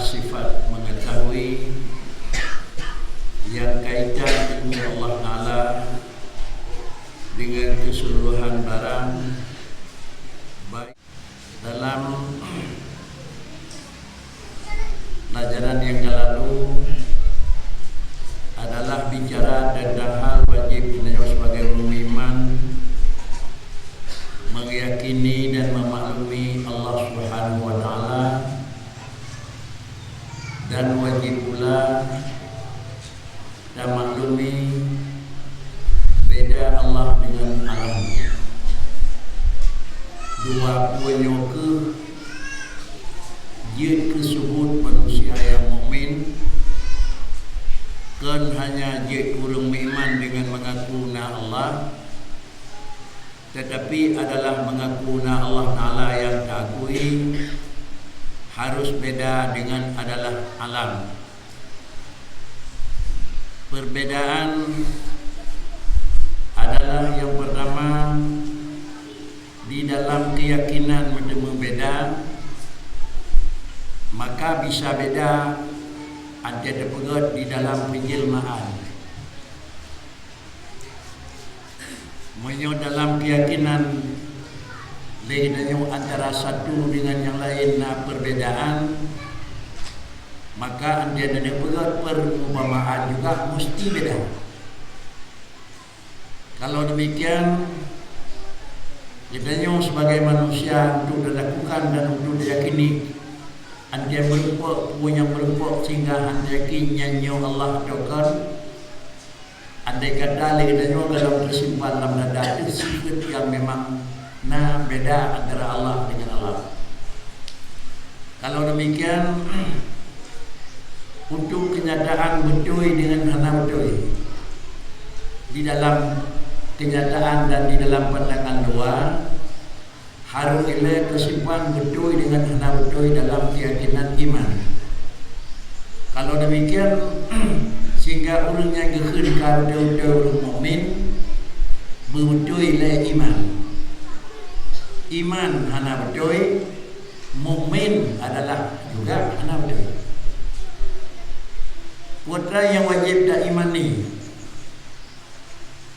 sifat mengetahui yang kaitan ilmu Allah Ta'ala dengan keseluruhan barang, baik dalam pelajaran yang lalu adalah bicara tentang hal wajib kita sebagai orang iman meyakini dan memaklumi Allah Subhanahu wa Ta'ala, dan wajib pula kita maklumi beda Allah dengan alam. Dua penyoke dia kesebut manusia yang mukmin kan hanya dia kurang beriman dengan mengaku na Allah, tetapi adalah mengaku na Allah Ta'ala yang diakui harus beda dengan adalah alam. Perbedaan adalah yang pertama di dalam keyakinan berbeda, maka bisa beda antara pegat di dalam penjelmaan. Menyo dalam keyakinan lainnya antara satu dengan yang lain perbedaan, maka antara pegat perumpamaan juga mesti beda. Kalau demikian, kita sebagai manusia untuk dilakukan dan untuk diyakini anda berupa punya berupa sehingga anda yakinnya Allah dokan anda kata lagi dan dalam tersimpan dalam dada sifat yang memang beda antara Allah dengan Allah. Kalau demikian, untuk kenyataan betul dengan hana betul di dalam kenyataan dan di dalam pandangan luar harus ia tersimpan betul dengan hana betul dalam keyakinan iman. Kalau demikian, sehingga orang yang gekhirkan betul-betul orang mukmin betul ia iman. Iman hana betul, mukmin adalah juga hana betul. Putra yang wajib dak iman ni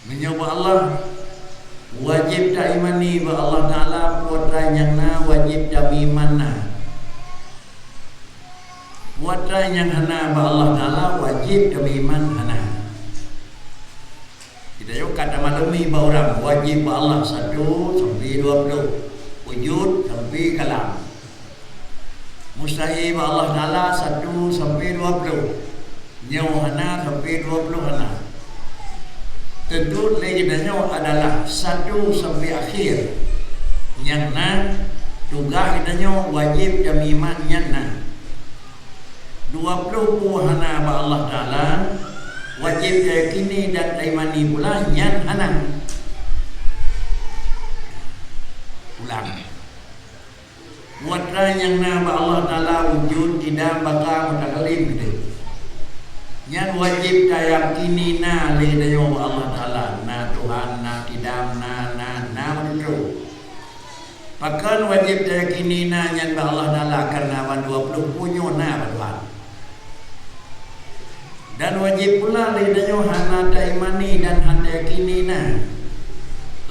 menyoba Allah, wajib dak imani ba Allah Ta'ala putra yang wajib dak iman putra yang hana ba Allah Ta'ala wajib dak iman hana. Kita yuk kata malumi ba orang wajib ba Allah 1 sampai 20 wujud sampai kalam, mustahil ba Allah Ta'ala 1 sampai 20 nyawa hana sampai 20 hana. Tentu legendanya adalah 1 sampai akhir yang tugas kitanya wajib dan iman yang 20 hana ba Allah Ta'ala wajib yakini dan imani pula yang hana. Ulang watra yang ba Allah Ta'ala wujud tidak bakal mutakalim gitu. Yang wajib dayakini ledayo Allah Ta'ala Tuhan kidam betul. Pakan wajib dayakini yang Allah Ta'ala karena 20 punyo Tuhan. Dan wajib pula ledayo hana daimani dan hana yakini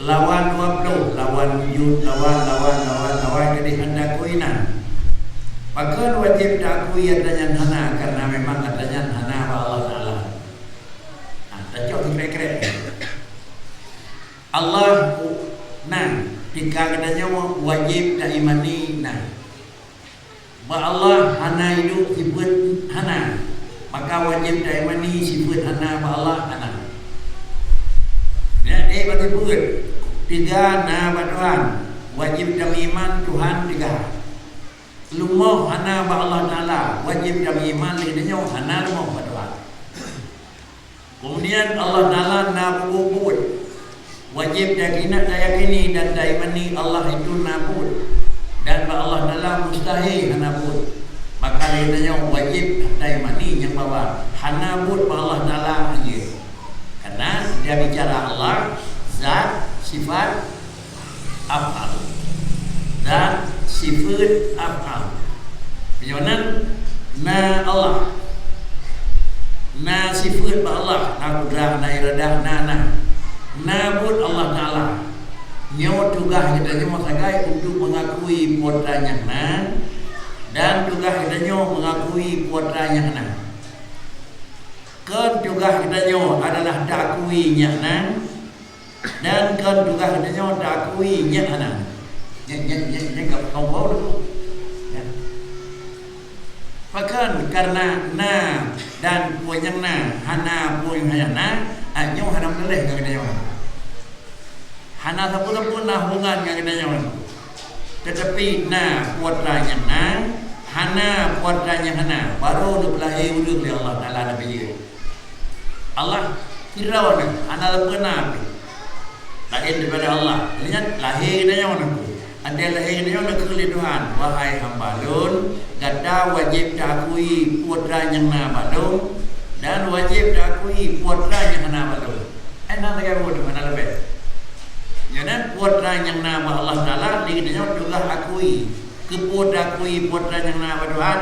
lawan 20 lawan wujud lawan jadi handa kuina. Pakan wajib dakui adanya hana karena memang adanya hana Allah Ta'ala. Kira-kira Allah jika adanya wajib dak imani ba Allah hana hidup sifat hana, maka wajib dak imani sifat hana ba Allah hana. Ya bagi buat 3 ba Tuhan, wajib dak iman Tuhan 3. Lumah hana ba Allah Ta'ala wajib kami iman lidahnya hana lumah ba Tuhan. Kemudian Allah Ta'ala bubut wajib dayakini dan daimani Allah itu nabut, dan ba Allah Ta'ala mustahil hana bud, maka lidahnya wajib daimani yang bawa hana bud ba Allah Ta'ala aja. Karena dia bicara Allah zat sifat af'al, zat sifat af'al. Bagaimana na Allah, na sifat Allah, na kudrah, na iradah, na bud Allah Taala. Nyawa tugas kita nyawa sagai untuk mengakui putranya na, dan tugas kita nyawa mengakui putranya na. Kan tugas kita nyawa adalah takuinya na, dan kan tugas kita nyawa takuinya na. Yang kau bawa dulu. Bahkan karena na dan punya na, hana punya na, nyawa hana meleleh dengan nyawa. Hana sapun na hubungan dengan nyawa. Tetapi na putranya na, hana putranya hana, baru dibelahi ulung oleh Allah Taala Nabi. Allah kirawan hana sapun lain daripada Allah. Lihat lahir nyawa nak. Ada lahir nyawa nak kali Tuhan. Wahai hamba Lun, gada wajib diakui putranya na balung dan wajib diakui putranya hana balung. Enak tak kau tu mana lebih? Jadi putranya na Allah Taala dikatakan juga akui, keput akui putranya na Tuhan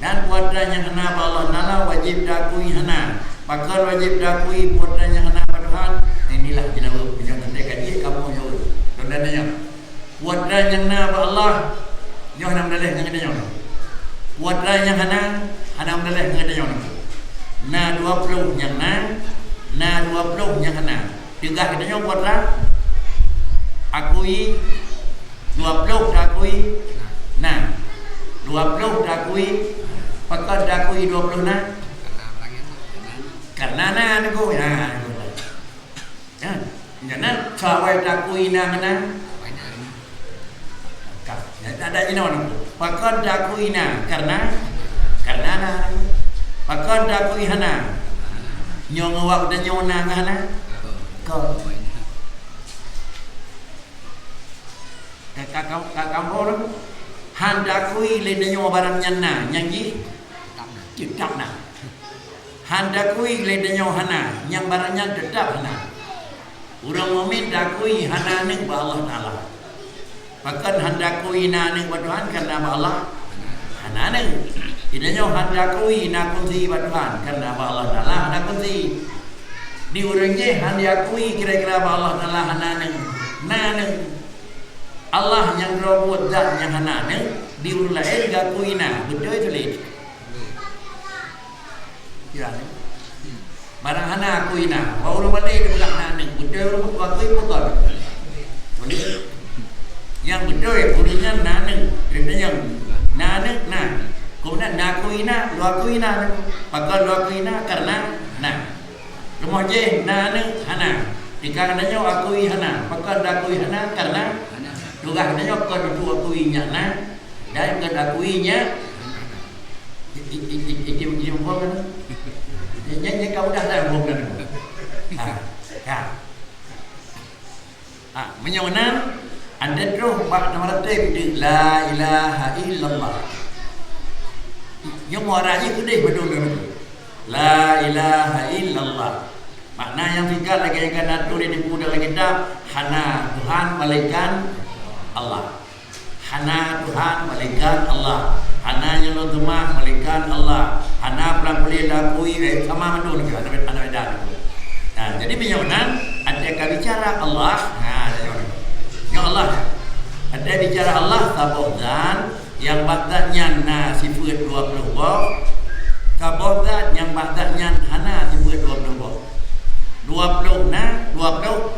dan putranya hana Allah Taala wajib diakui hana. Pakar wajib diakui putranya hana Tuhan. Inilah jenama penjelasan dia kamu jauh. Tandanya putranya na Allah nyoh nam daleh dengan dia nyoh. Putranya hana daleh dengan dia nyoh. Na 20 yang na 20 yang hana. Tiga kita nyoh putra akui 20 diakui na 20 diakui pakar diakui 20 na karena na aku ya. Jangan sawai diakui na ada ini orang. Pakar diakui na karena na. Pakar diakui hana. Nyong awak dan nyong na hana. Kau. Kakak orang. Han diakui le nyong barang nyana nyanyi. Tetap na. Han diakui le nyong hana. Yang barangnya tetap hana. Orang mukmin diakui hana ning ba Allah Taala. Bahkan handakui na ning Tuhan karena Allah hana ning. Idanya handakui na kunci Tuhan karena Allah Taala hana kunci. Di urangnya handakui kira-kira Allah Taala hana ning. Na ning Allah yang robot zat yang hana ning di urang lain gakui na betul itu leh. Ya. Barang hana akui na, baru balik dia bilang hana ning betul akui betul. Boleh. Yang betul kurinya naneng, kerana yang naneng na, kemudian nakuina, luakuina, pakar luakuina karena na, rumah je naneng hana, dikarenanya akui hana, pakar dakui hana karena tugas nanya kau itu akuinya na, dan kau akuinya, itu bukan, nyanyi kau dah dah bukan, menyonan. Anda terus bak nama ratib di la ilaha illallah. Yang muaranya itu deh betul betul. La ilaha illallah. Makna yang fikir lagi yang kena tulis di buku dalam kitab hana Tuhan malaikat Allah. Hana Tuhan malaikat Allah. Hana yang lumah malaikat Allah. Hana pelan boleh lakui sama betul ke ada beda. Nah, jadi menyonan ada bicara Allah. Nah, ya Allah, ada bicara Allah tabodan yang badatnya na sifat 20 bab, tabodan yang badatnya hana sifat 20 bab. 20 na 20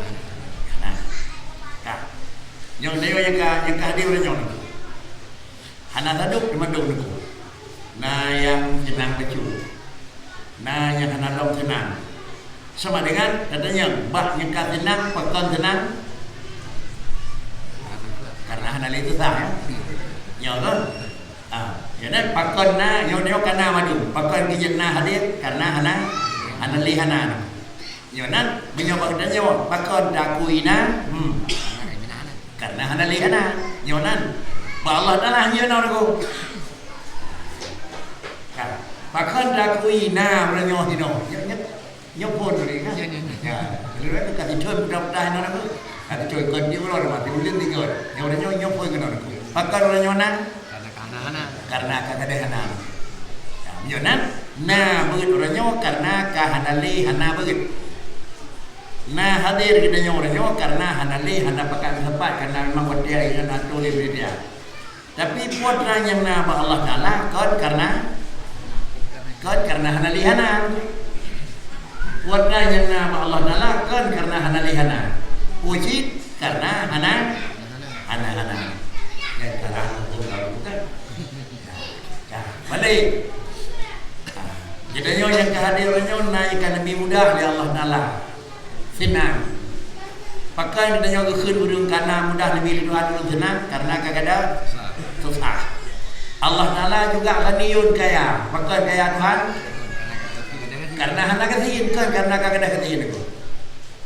nah. Yang dewa yang hadir orang hana taduk di madung niku. Na yang senang kecu. Na yang hana long senang. Sama dengan katanya bah yang senang pakon senang. Karena hana itu sah ya. Ya kan? Jadi pakon na yo kana madu. Pakon kijenna hadir karena hana lihana. Yo nan menyobak dan yo pakon dakuina karena hana lihana. Yo nan ba Allah Taala yo na ko. Pakon dakuina merenyo hino. Yo pun ni kan. Ya. Lalu itu kan itu mudah-mudahan na ko. Ada coy kon dia orang mati ulin tinggal. Yang orang nyok nyok pun kena. Pakar orang nyona. Karena karena kagada hana. Ya, nan na beut oranyo karena kahanali hana beut. Na hadir kita oranyo karena hanali hana pakai tempat karena memang wadia yang atau lebih dia. Tapi putra yang nama Allah Taala karena hanali hana. Putra yang nama Allah Taala karena hanali hana. Wujud karena hana. Ya karena bukan. Balik. Jadinya yang kehadirannya naikkan lebih mudah oleh Allah Taala. Senang. Pakai kita ke khun urung karena mudah lebih urung senang karena kagada susah. Allah Taala juga ghaniyun kaya. Pakai kaya Tuhan karena hana kasihin kan karena kagada kasihin itu.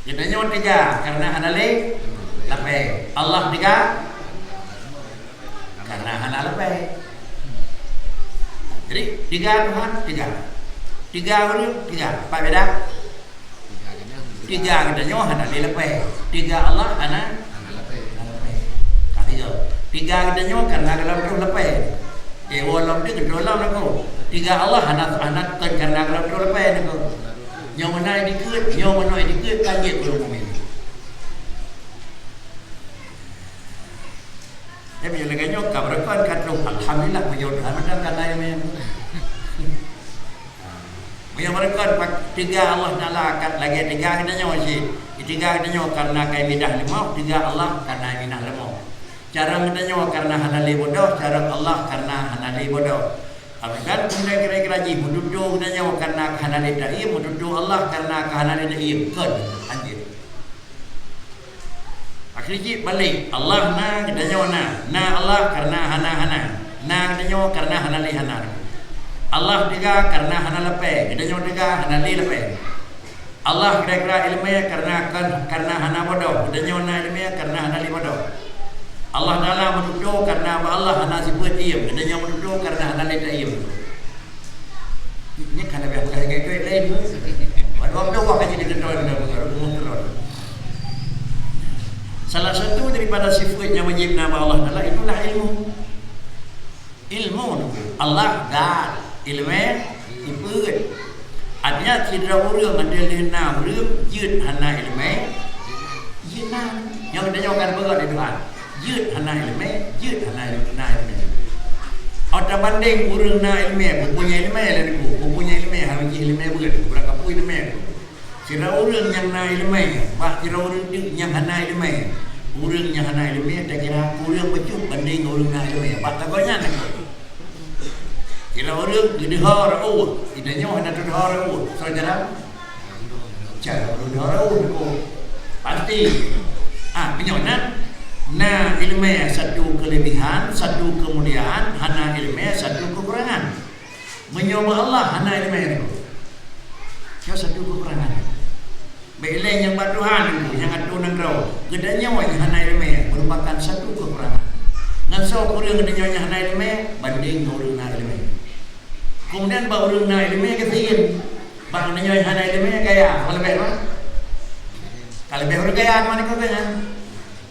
Jadinya tiga karena hana le lape. Allah tiga karena hana lape. Jadi tiga Tuhan tiga orang tiga. Apa beda? Tiga kita nyoh hana le lape. Tiga Allah hana lape. Katiga. Tiga kita nyoh karena dalam tu lape. Walam dia kedolam aku. Tiga Allah hana karena dalam tu lape aku. Nyoh mana dikut kanjit belum ini. Tapi yang lagi nyoh kabarkan kata alhamdulillah menyodhan dan karena ini. Yang mereka tiga Allah Taala akan lagi tiga kita nyoh sih. Tiga kita nyoh karena kaya bidah lemah, tiga Allah karena minah lemah. Cara kita nyoh karena hanali bodoh, cara Allah karena hanali bodoh. Apabila kemudian kira-kira ji mududu kita nyoh karena hanali daim, mududu Allah karena hanali daim. Kan anjir. Akhirnya balik Allah na kita nyoh na Allah karena hana. Na kita nyoh karena hanali hana. Allah tiga karena hana lepe, kita nyoh tiga hana li lepe. Allah kira-kira ilmiah karena hana bodoh, kita nyoh na ilmiah karena hana li bodoh. Allah Taala menuduh karena Allah hana sifat diam, kita nyoh menuduh karena hana li diam. Ini karena biar kayak lain. Waduh, wah jadi kendoan salah satu daripada sifat yang wajib nama Allah Taala itulah ilmu. Ilmu Allah God ilmu ibut artinya tidak orang ada lena orangยืด hana ilmuยืด yang kita nyokan berat itu Tuhanยืด hana ilmuยืด hana ilmu atau banding orang na ilmu punya ilmu lain aku punya ilmu harus ilmu berat berapa pun ilmu tidak orang yang na ilmu bah tidak orang yang hana ilmu orang yang hana ilmu tak kira orang becut banding orang na ilmu bah tak banyak kira orang di dihar tidak nyoh nak dihar saudara cara dihar pasti penyonan na ilmu satu kelebihan satu kemuliaan hana ilmu satu kekurangan menyoba Allah hana ilmu itu satu kekurangan baiklah yang Tuhan yang atu negara gedanya wajah hana ilmu merupakan satu kekurangan ngan so kurang gedanya hana ilmu banding orang na ilmu. Kemudian baru na ilmu kesiin, bang nyoy hana ilmu kaya, kalau lebih mana? Kalau lebih orang kaya mana kau kaya?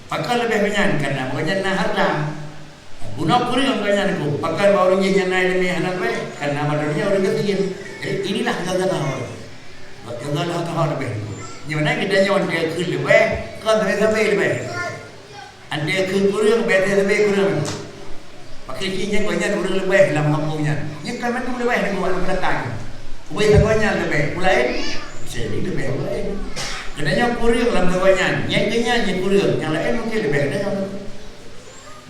Pakai lebih banyak karena banyak na harta. Bunak kurang kaya aku, pakai baru nyoy na ilmu hana lebih karena barunya orang kesiin. Inilah gagal orang, gagal orang lebih. Nyoy kita nyoy dia kul lebih, kan lebih. Anda kul kurang, betul lebih kurang. Pakai cincin banyak orang lebih dalam kampungnya. Yang kami tu lebih dengan orang berdatang. Ubay banyak lebih. Mulai jadi lebih mulai. Kadangnya kurang dalam kawannya. Yang kenyanya kurang. Yang lain mungkin lebih.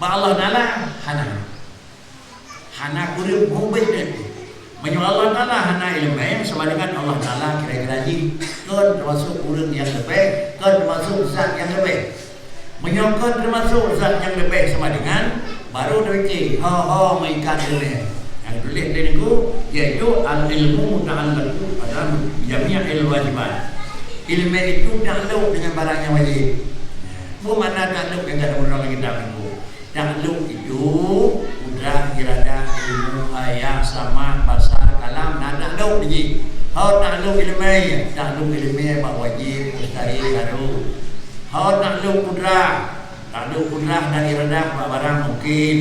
Ba Allah Taala hana kurang ubay dan. Menyuruh Allah Taala hana ilmu sama dengan Allah Taala kira-kira ji. Kan termasuk kurang yang lebih. Kan termasuk zat yang lebih. Menyokong termasuk zat yang lebih sama dengan baru dari mengikat ilmu. Yang tulis dari itu yaitu al-ilmu muta'allaqu pada jami' al-wajibat. Ilmu itu takluk dengan barang yang wajib. Bu mana takluk dengan orang kita itu? Takluk itu udah irada ilmu ayat sama bahasa kalam dan takluk ji. Takluk ilmu apa wajib mustahil harus. Takluk kudrah dan irada barang mungkin.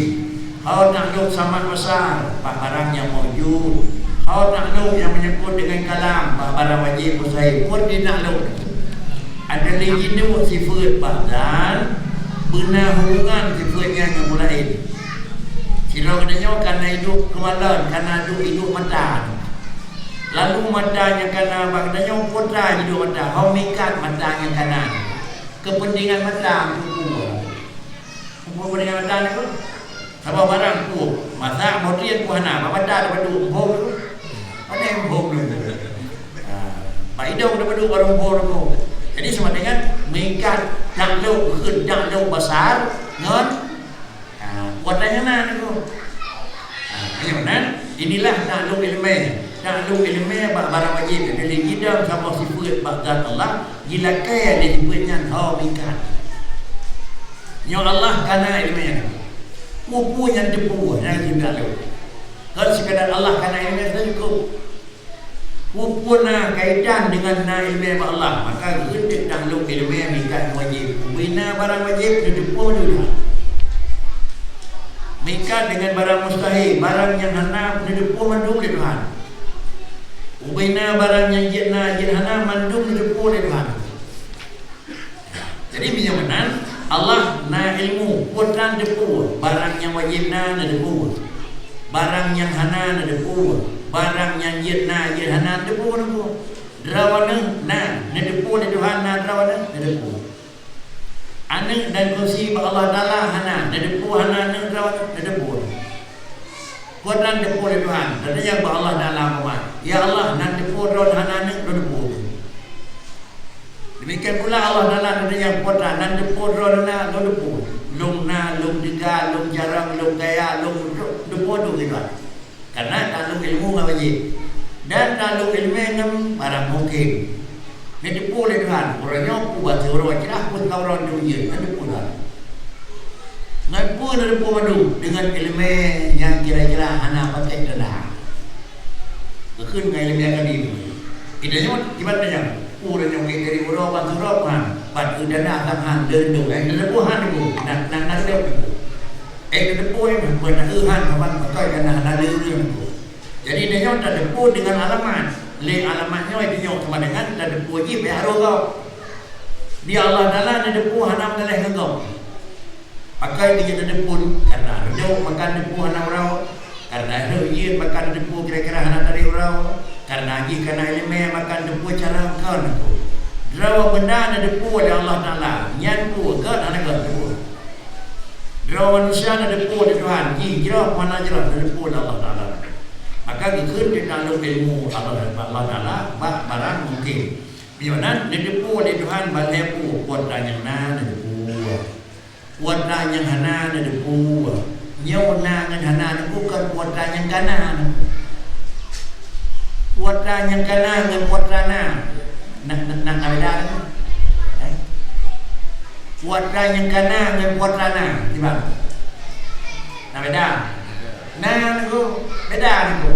Hau takluk sama besar, barang yang maujud. Hau takluk yang menyangkut dengan kalam, barang wajib mustahil pun dia takluk. Ada lagi dua sifat badan, benar hubungan sifatnya yang lain. Sila katanya karena hidup kemalan, karena hidup mata. Lalu matanya karena bagdanya putra hidup mata, hau mikat matanya kanan. Kepentingan mata kepentingan mata ni pun sama barang tu mata modern ku hana mata dapat du hom apa yang hom tu pak hidung dapat du barang hom tu. Jadi sama dengan mikat takluk khun takluk besar ngon kuatnya mana tu. Inilah takluk ilmu. Takluk ilmu barang wajib dari kita sama sifat badan Allah gila kaya dia sifat hau mikat. Yang Allah kana ilmu. Pupu yang depu yang kita takluk. Kalau sekadar Allah kana ilmu cukup. Pupu na kaitan dengan na ilmu Allah, maka kita takluk ilmu mikat wajib. Bina barang wajib depu dulu. Mikat dengan barang mustahil, barang yang hana depu mandum di Tuhan. Ubina barang yang jihana mandum depu oleh Tuhan. Jadi menyamakan Allah na ilmu putan depu, barang yang wajib na depu, barang yang hana depu, barang yang jihana depu. Derawana na depu oleh Tuhan na derawana depu. Anak dan kursi Allah Taala hana depu hana derawana depu. Kuatan depu oleh Tuhan. Dan yang Allah Taala memat. Ya Allah nak depu ron hana depu. Demikian pula Allah Taala yang kuatan nan depu ron hana depu. Lung na, lung tiga, lung jarang, lung gaya, lung depu tu gitu. Karena takluk ilmu wajib. Dan takluk ilmu ngam barang mungkin. Ni depu oleh Tuhan. Orangnya buat orang cerah pun kau orang dunia. Nan depu dah. Ngapu dari pemadu dengan ilmu yang kira-kira anak pakai dah. Kekun dengan ilmu yang tadi. Idanya gimana yang pura yang dari orang bantu orang, bantu dana tangan dendung. Ada buhan itu, nak dia itu. Ada buhan yang beruhan kawan pakai dana ada itu. Jadi idanya ada buhan dengan alamat. Le alamatnya idanya cuma dengan ada buhan ini baru kau. Di Allah Taala ada buhan anak dalam kau. Pakai dia depu karena dia makan depu anak orang, karena dia makan depu kira-kira anak dari orang, karena lagi karena ilmu makan depu cara kau nak. Draw benda ada depu oleh Allah Taala, nyan pu ke anak depu. Draw manusia ada depu oleh Tuhan, kira mana jelas ada depu oleh Allah Taala. Maka dikut di dalam ilmu Allah Taala barang mungkin. Biarlah depu oleh Tuhan balik pu kuat yang na depu. Kuatan yang hana ada depu, nyawana dengan hana bukan kuatan yang kanan. Kuatan yang kanan dengan kuatan nak ada. Kuatan yang kanan dengan kuatan di mana? Nak beda? Nah itu beda itu.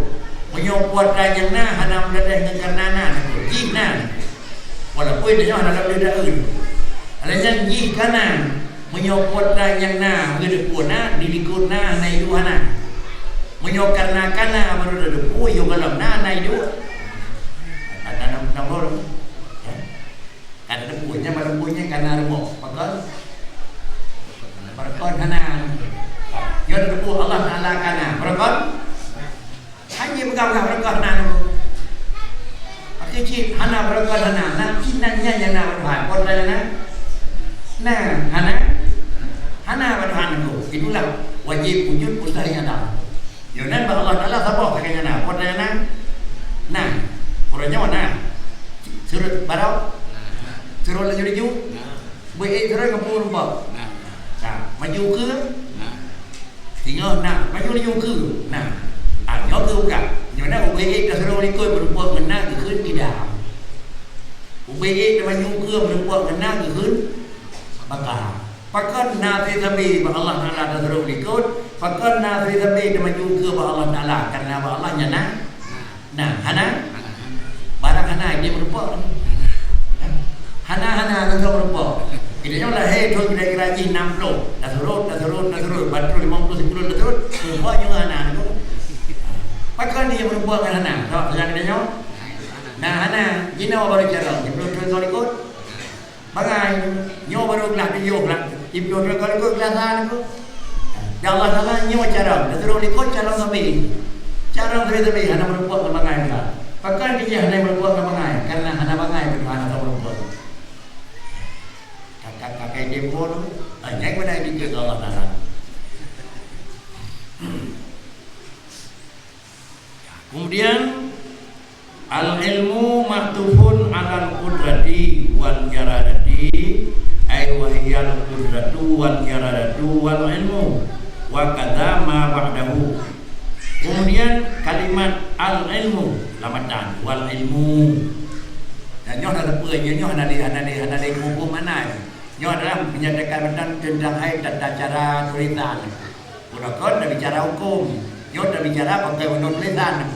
Punya kuatan yang hana berada dengan kanan itu. Ina, walaupun dia hana berada itu. Ada yang kanan. Menyokotlah yang mengedepunah dilikutna naik dua menyokarna kana baru ada depu yo galam naik dua ada nombor ada depunya baru punya kana remok pakal barakon hana yo depu Allah Taala kana barakon hanya pegang barakon hana pakai hana barakon hana nak kinanya yang nak berbahan kodanya hana berhan itu itulah wajib wujud mustahil ada. Jangan Allah Taala sabah kakaknya kodanya orangnya mana surut barau surut lagi laju boleh surut ngapur lupa maju ke tinggal maju laju ke nhớ ke bukan jangan boleh dah surut likoi berupa kena ke tidak boleh maju ke berupa kena ke bakar. Pakan nabi tabi ba Allah Taala dah terus ikut. Pakan nabi tabi dah maju ke ba Allah Taala karena ba Allah nya hana barang hana dia merupa hana merupa Kita lah tu kira-kira 60 dah turun batu 50 10 dah turun buatnya anak tu pakai dia berbuat dengan anak tak jangan dia nah anak gina baru cara belum kali ikut bagai nyo baru kelas dia kelas belum kali ikut kelasan tu dah Allah Taala nyo cara dah turun ikut cara tapi anak berbuat dengan bagai enggak pakai dia anak berbuat dengan bagai karena anak bagai anak tak berbuat kakak dia pun banyak pada dikit Allah Taala. Kemudian al-ilmu maktufun alal qudrati wal iradati ay wa hiyal qudratu wal iradatu wal ilmu wa kadza ma ba'dahu. Kemudian kalimat al-ilmu lamatan wal ilmu. Dan nyoh ada apa nyoh ada hukum mana? Nyoh adalah menyatakan tentang tata cara tulisan. Bukan dah bicara hukum. Nyoh dah bicara pakai menurut tulisan.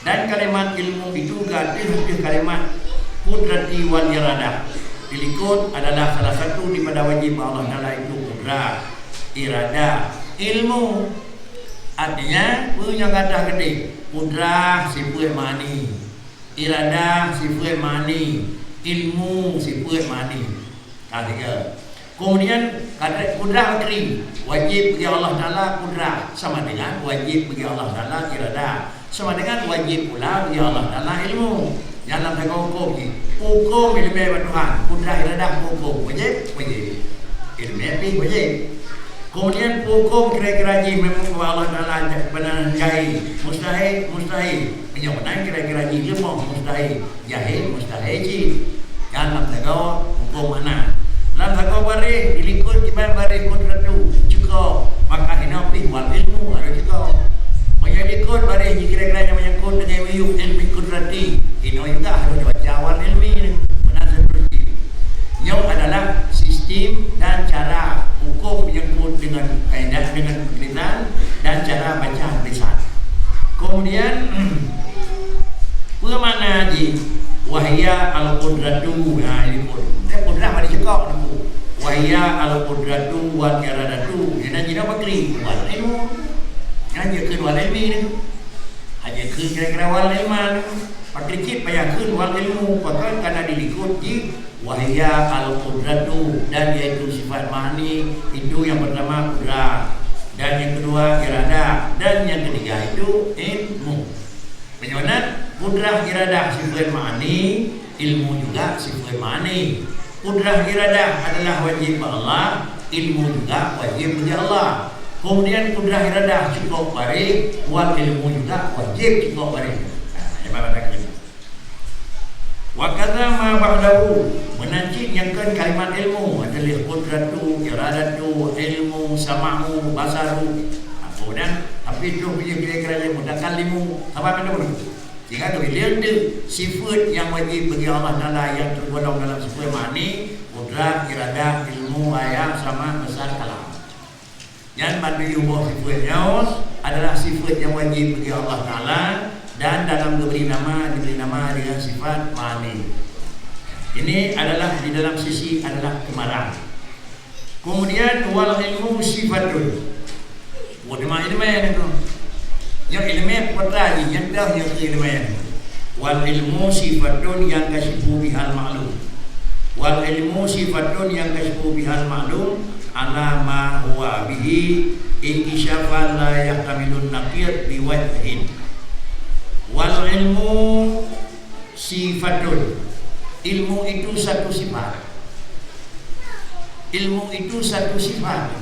Dan kalimat ilmu itu ganti kalimat qudrati wal iradah. Dilikut adalah salah satu daripada wajib Allah Taala itu qudrah, iradah, ilmu. Artinya punya kata gede. Qudrah sifat mani, iradah sifat mani, ilmu sifat mani. Ketiga. Kemudian kata qudrah kering wajib bagi Allah Taala qudrah sama dengan wajib bagi Allah Taala iradah sama dengan wajib pula bagi Allah Taala ilmu. Dalam hukum ilmu Tuhan qudrah iradah hukum wajib ilmu wajib. Kemudian hukum kira-kira memang Allah Taala benar jahil mustahil menyebutkan kira-kira ilmu mustahil jahil mustahil dalam hukum mana dalam takau barih dilikut kiban barih kudratu cukup maka hinapi wal ilmu ada cukup menyangkut barih kira-kira yang menyangkut dengan ilmu kudrati ini juga harus dibaca wal ilmi benar seperti yang adalah sistem dan cara hukum menyangkut dengan kaedah dengan tulisan dan cara baca tulisan. Kemudian bermakna haji wahya al-qudratu ini pun qudrah pada cakap tu wahya al-qudratu wal iradatu ini jadi apa kri wal ilmu hanya ke wal ilmi ni hanya ke kira-kira wal ilman pakai cip payah ke wal ilmu pakai karena dilikut di wahya al-qudratu dan iaitu sifat mani itu yang pertama qudrah dan yang kedua iradah dan yang ketiga itu ilmu. Penyonan qudrah iradah sifat mani, ilmu juga sifat mani. Qudrah iradah adalah wajib Allah, ilmu juga wajib bagi Allah. Kemudian qudrah iradah cukup baik, wal ilmu juga wajib cukup baik. Wa kadza ma ba'dahu menancik yang kan kalimat ilmu adalah qudratu, iradatu, ilmu, sama'u, basaru. Kemudian tapi itu kira-kira yang mudah kalimu apa benda pun. Jika tu dia ada sifat yang wajib bagi Allah Taala yang tergolong dalam sifat mani, qudrah, iradah, ilmu, ayat sama besar kalam. Yang bantu ubah sifatnya adalah sifat yang wajib bagi Allah Taala dan dalam diberi nama dengan sifat mani. Ini adalah di dalam sisi adalah kemarahan. Kemudian wal ilmu sifatun. Wah, ilmu yang itu. Yang ilmu pertanyaan yang dah yang ilmu yang. Wal ilmu sifatun yang kasifu bihal ma'lum. Wal ilmu sifatun yang kasifu bihal ma'lum ala ma huwa bihi inkishafan la yahtamilun naqir biwajhin. Wal ilmu sifatun. Ilmu itu satu sifat. Ilmu itu satu sifat.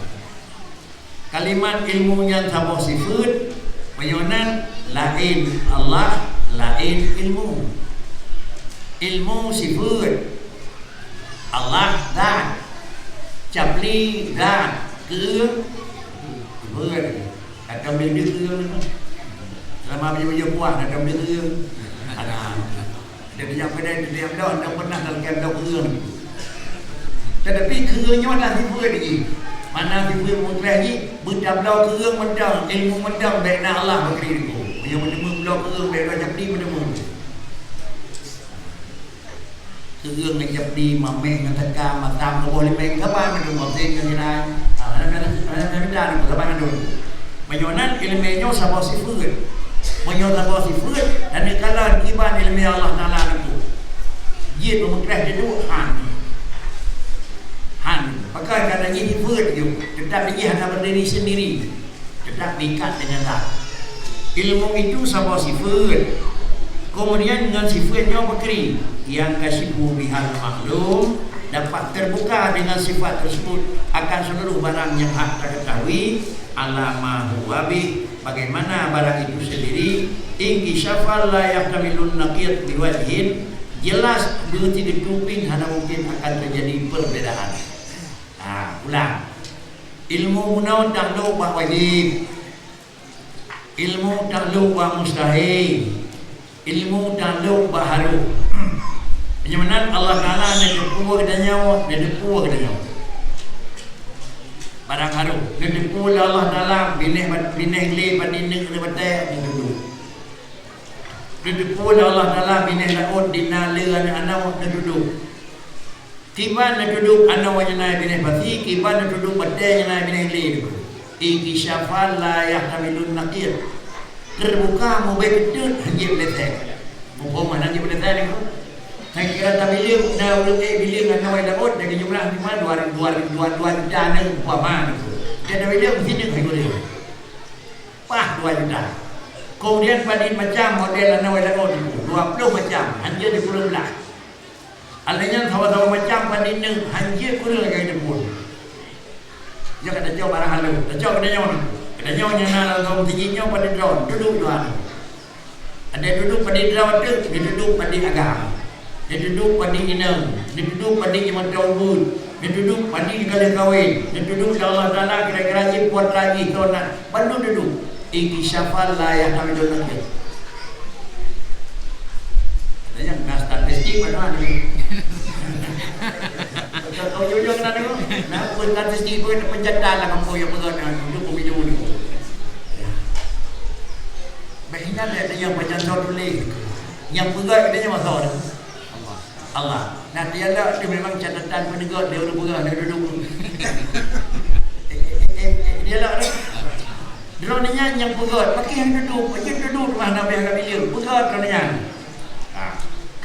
Kalimat ilmunya sama sifat, penyonan lain Allah, lain ilmu. Ilmu sifat, Allah dan capli dan ke ber. Akan beli ke selama dia buat akan beli ke. Ada dia pada dia dah pernah dalam dah ke. Tetapi keranya dah sifat lagi. Mana kita mengklaim ni berdablau kerang mendang ilmu mendang baik nak Allah bagi dia. Yang menemu belau kerang baik dah jadi menemu. Keương này nhập đi mà mình là thật ca mà tạm nó boleh mình các bạn mình đừng bỏ tiền cho như này nó mới ra được các bạn đừng Mayonan ilmunya sama sifat Mayonan sama sifat dan dikala kiban ilmu Allah Ta'ala itu dia memekrah dia dua han pakai kata ini sifat itu tetap dia hanya berdiri sendiri tetap diikat dengan tak ilmu itu sama sifat kemudian dengan sifatnya bakri yang kasibu bihal maklum dapat terbuka dengan sifat tersebut akan seluruh barang yang hak terketahui alama huwabi bagaimana barang itu sendiri ingki syafal la yaktamilun naqiyat biwajhin jelas berarti ditupin hanya mungkin akan terjadi perbedaan. Ulang ilmu munaun tak lupa wajib ilmu tak lupa mustahil ilmu tak lupa haru Jangan Allah Ta'ala ada depua ke nyawa, ada depua ke nyawa. Barang haru, ada depua Allah Ta'ala binih le padineng le batai ni duduk. Ada depua Allah Ta'ala binih laut dina le ana ana duduk. Kiban na duduk ana wa nyana binih pati, kiban na duduk batai nyana binih le. Iki syafal la yahtamilun naqir. Terbuka mau baik betul hanya letek. Mau mana hanya letek ni. Saya kira tak bilik, dah ulang bilik dengan nawai daud dari jumlah di mana dua juta ni umpama itu. Dia dah bilik mesti ni saya boleh. 2 juta. Kemudian pada macam model nawai daud itu 20 macam, hanya di kurang lah. Alanya sama-sama macam pada ni hanya kurang lagi pun. Dia kata jauh barang halu, jauh kena nyawa. Kena nyawa yang nak tahu tingginya pada drone duduk dua. Ada duduk pada drone tu, dia duduk pada agama. Dia duduk pada inang, dia duduk pada iman tawud, dia duduk pada kala kahwin, dia duduk di Allah Ta'ala kira-kira je buat lagi tonat, bandu duduk. Iki syafal la yahtamilun naqir. Katanya nak statistik mana ni? Kau jujur kena tengok. Nak pun statistik pun pencatat lah kamu yang pegang duduk pemilu ni. Baiknya ada yang macam tulis, yang pegang katanya masalah. Allah. Nah dia lah dia memang catatan penegak dia udah duduk. Dia lah dronenya yang pegat, pakai yang duduk mana yang agak bila pegat dronenya.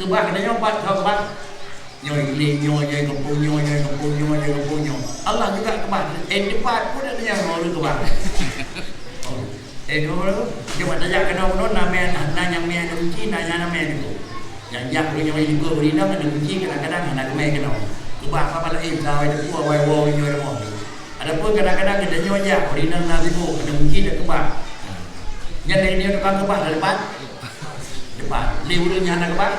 Kebah katanya 4 tahun kebah. Nyoy kampung. Allah juga kebah. Depan pun ada yang mau kebah. Dia buat tajak kena unon nama yang main kunci nanya nama itu. Yang punya mai juga berindang ada kunci kadang-kadang anak kemai kena. Kebah apa lagi tahu ada buah wai nyoy mo. Ada pun kadang-kadang ada nyoy ya berindang nanti tu ada kunci dak kebah. Yang dari dia tukang kebah depan. Li urang anak kebah.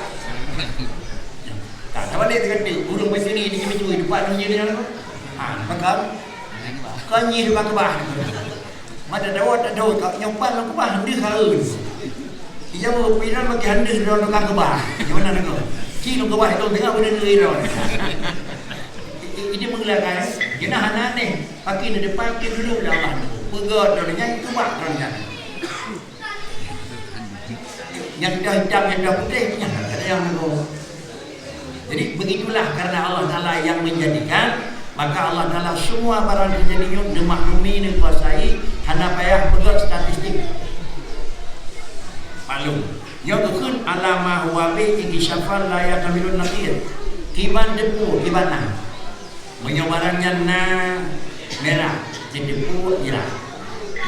Tak tahu dia dekat urang di sini ni mencuri depan ni dia. Pakam. Kau nyi tukang kebah. Mana dawat kau nyompan kebah hendak haun. Ia mau pindah bagi hendak dalam tukang kebah. Gimana nak kau? Kilo kebah itu tengah berdiri ron. Ini mengelakai. Kena anak ni pakai di depan ke dulu lawan. Pegat dronnya kebah dronnya. Yang dah hitam yang dah putih ada yang nak. Jadi begitulah karena Allah Ta'ala yang menjadikan, maka Allah Ta'ala semua barang terjadinya dimaklumi, dikuasai, hanya payah pegat statistik. Maklum. Yang kedua alama huwabi tinggi syafal la yakamilun naqir. Kiban depu kibana. Menyobarangnya na merah, di depu merah.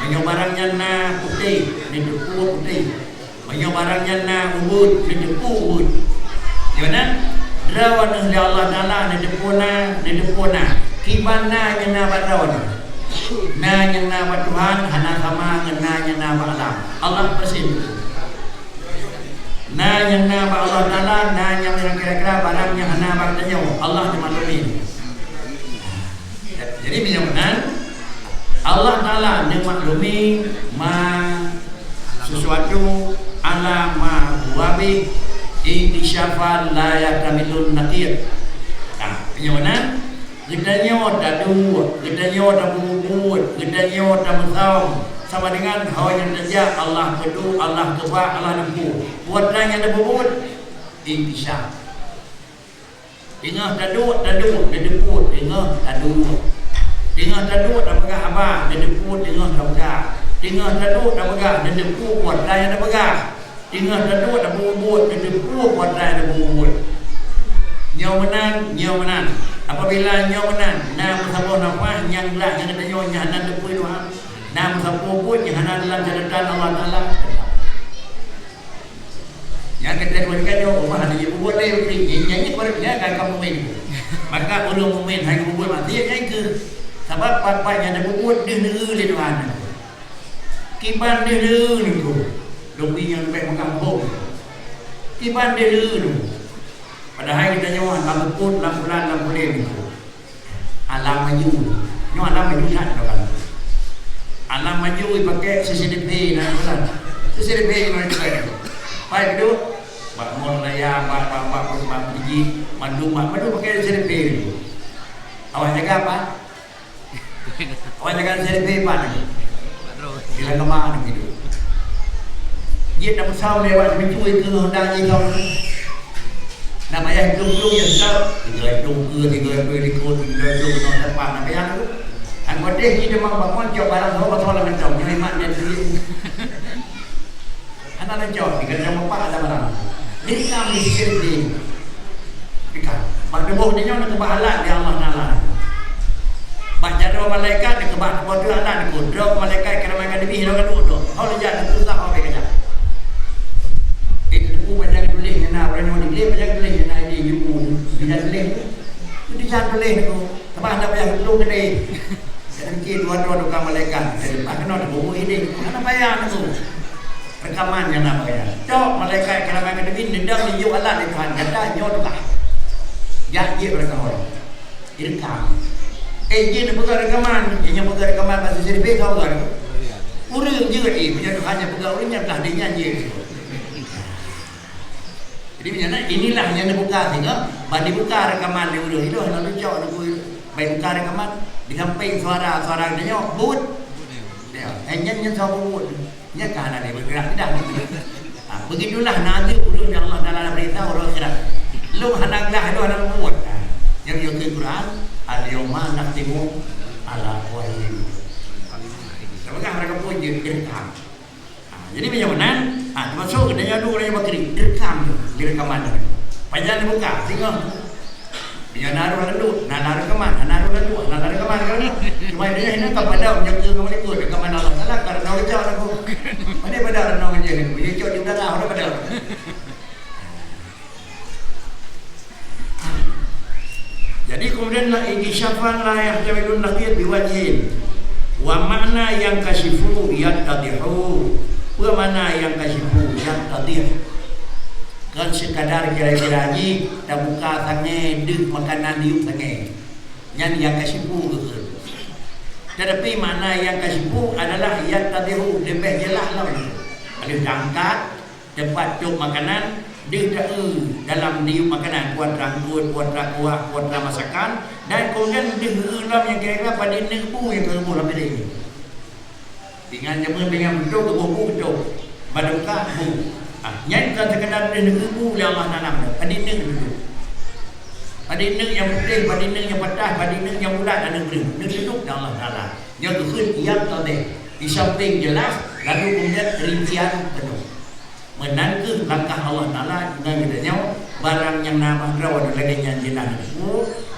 Menyobarangnya na putih, di depu putih. Menyobarangnya na ubud, di depu ubud. Gimana? Rawan oleh Allah Ta'ala di depu na. Kibana yang na barawan. Na yang na Tuhan hana sama dengan yang na alam. Allah persin. Na yang na Allah Ta'ala, na yang kira-kira barang yang hana barangnya Allah dimaklumi. Jadi benar Allah Ta'ala dimaklumi sesuatu ala ma huwabi intisyafal la yakamilun naqir. Bagaimana? Gedanya tak dua, gedanya tak bubut, gedanya tak mesau. Sama dengan hawa yang terjadi Allah bedu, Allah kebak, Allah lembu. Buatlah yang ada bubut intisyaf. Tengah taduk dia deput tengah taduk. Tengah taduk dah pegah abah dia deput tengah dah pegah. Tengah taduk dah pegah dia deput buat dah dah pegah. Tengah taduk dah berebut dia deput buat dah dah berebut. Nyau menan. Apabila nyau menan, nam sabon nafas yang lah yang ada nyau yang hanan deput itu ha. Nam sabon pun yang hanan dalam catatan Allah Taala. Yang kita berikan nyau rumah ada yang buat lain begini. Nyanyi kepada dia akan kamu main. Maka ulung main hai kamu buat mati nyanyi ke. Sebab apa yang ada buat dia neru le tuan. Kiban dia neru ni tu. Lebih yang baik mengkampung. Kiban dia neru tu. Padahal kita nyawa lampu put, lampu lan, lampu lem itu. Alam maju. Nyawa alam maju tak kan? Alam maju pakai CCTV dan bulan. CCTV mana juga. Baik itu. Bak mall raya, bak biji, mandu pakai CCTV itu. Awak jaga apa? Awak jaga CCTV apa ni? Bila kemana gitu. Dia nak bersama lewat mencuri ke hendak kau. Nama yang belum yang sah, tiga ikut non depan nama yang tu. Anggota kita memang bangun jauh barang semua betul lah mencong, yang iman dan sendiri. Anak mencong, tiga jam empat ada barang. Ini kami sendiri. Ikan, pada bawah dia nak kebahalan di Allah Taala. Baca doa malaikat nak kebahalan bodoh anak nak doa malaikat kerana mereka demi hilang dulu. Kalau jangan susah apa kerja. Itu tu macam tulis nak orang yang dia macam tulis nak dia ibu dia tulis tu dia tulis tu sebab anda payah belum kedai saya fikir dua-dua tukang malaikat saya lepas kena ada buku ini mana payah tu rekaman yang nak payah cok malaikat kalau mereka demi nendang dijuk alat di Tuhan kata nyot tukah jadi mereka orang direkam dia nak pegang rekaman dia pegang rekaman bahasa Serbi tahu tak urang juga punya Tuhan yang pegang urangnya lah dia nyanyi. Jadi macam inilah yang dibuka sehingga bagi buka rekaman dia dulu itu hendak lucok aku baik buka rekaman di samping suara dia but dia nyanyi suara but nya kan ada bergerak tidak begitulah nanti ulun yang Allah Taala beritahu orang akhirat lu hanaklah lu anak but yang di Quran al-yawma nakhtimu ala afwahihim apakah mereka pun direkam. Jadi macam mana? Masuk ke dalam dua orang bakri direkam mana? Panjang dibuka, sehingga dia naruh lalu, naruh rekaman kan? Cuma dia hendak kepada menjaga kamu itu, rekaman Allah Taala karena orang jauh aku. Mana pada orang aja ni, dia jauh di udara orang pada. Jadi kemudianlah intisyafan la yahtamilun naqiyat biwajhin. Wa makna yang kasifu yattadihu. Apa mana yang kasifu yattadih. Kan sekadar kira-kira ni dah buka sange dek makanan diuk sange. Yang kasifu ke. Tetapi mana yang kasifu adalah yattadihu lebih jelas lah. Kalau angkat tempat cuk makanan dia tak dalam diuk makanan kuat rangkut, kuat kuah, kuat masakan dan kemudian dia dalam yang kira-kira pada nebu yang kerubuh dalam dia dengan jaman dengan betul ke buku betul pada buka bu nyanyikan sekadar dia nebu yang Allah tanam pada nek dulu pada nek yang putih, pada nek yang patah, pada nek yang bulat dan negeri nek duduk dan Allah Ta'ala yang kekut yang tadi di samping jelas lalu kemudian rincian penuh menangkut langkah Allah Ta'ala dengan katanya barang yang nama rawan ladanya jelas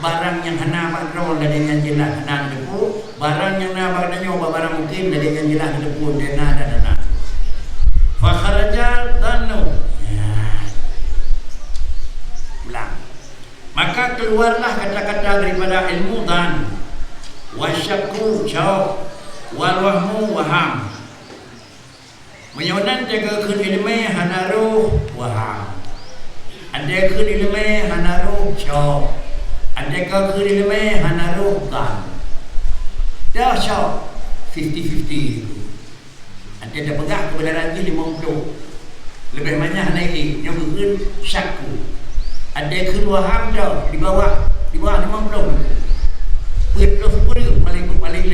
barang yang nama rawan ladanya jelas hanan depu barang yang nama katanya barang mungkin ladanya jelas depu dan ada fa kharaja dhannu ulang maka keluarlah kata-kata daripada ilmu dan wasyakku jauh wal wahmu waham menyonan jaga kun ilmu hanaruh waham ada kun ilmu hanaruh jauh ada kun ilmu hanaruh dan dah jauh 50-50 ada dah pegang kebenaran ini 50 lebih banyak naik yang kun syakku ada kun waham dah di bawah 50 50 paling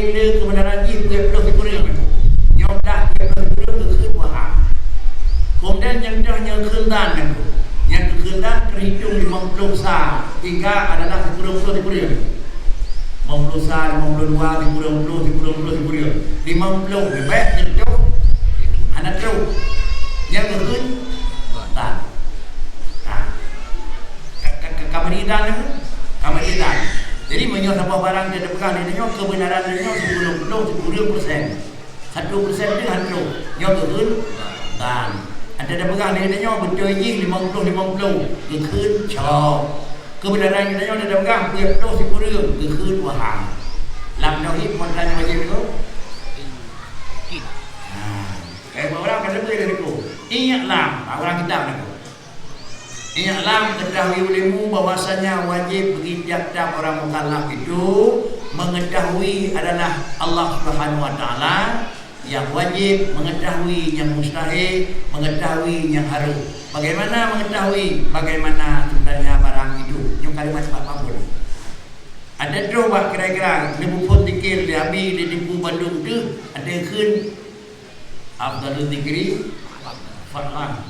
le kebenaran ini 50 yang dah 50 ke waham kemudian yang dah yang kendan yang Yang kekelan terhitung 50 sah. 3 adalah 10 50 sah, 52, 50 lebih baik terhitung anak terus. Yang kekun tak. Kamaridan. Jadi menyo siapa barang dia pegang dia kebenaran dia 10% 1% dia hantu. Yang kekun dan ada pegang dia betul je 50 kekun cok. Kebenaran dia ada pegang 10 kekun wahang. Lam tauhid modal wajib tu. Orang kata boleh itu. Ingatlah orang kita nak. Ingatlah ketahui olehmu bahwasanya wajib bagi tiap-tiap orang mukallaf itu mengetahui adalah Allah Subhanahu Wa Taala, yang wajib mengetahui yang mustahil, mengetahui yang harus. Bagaimana mengetahui bagaimana sebenarnya barang itu? Yang kalimat apa pun. Ada coba kira-kira lembu pun dikir dia ambil di lembu Bandung tu ada kun Abdul Zikri Farhan.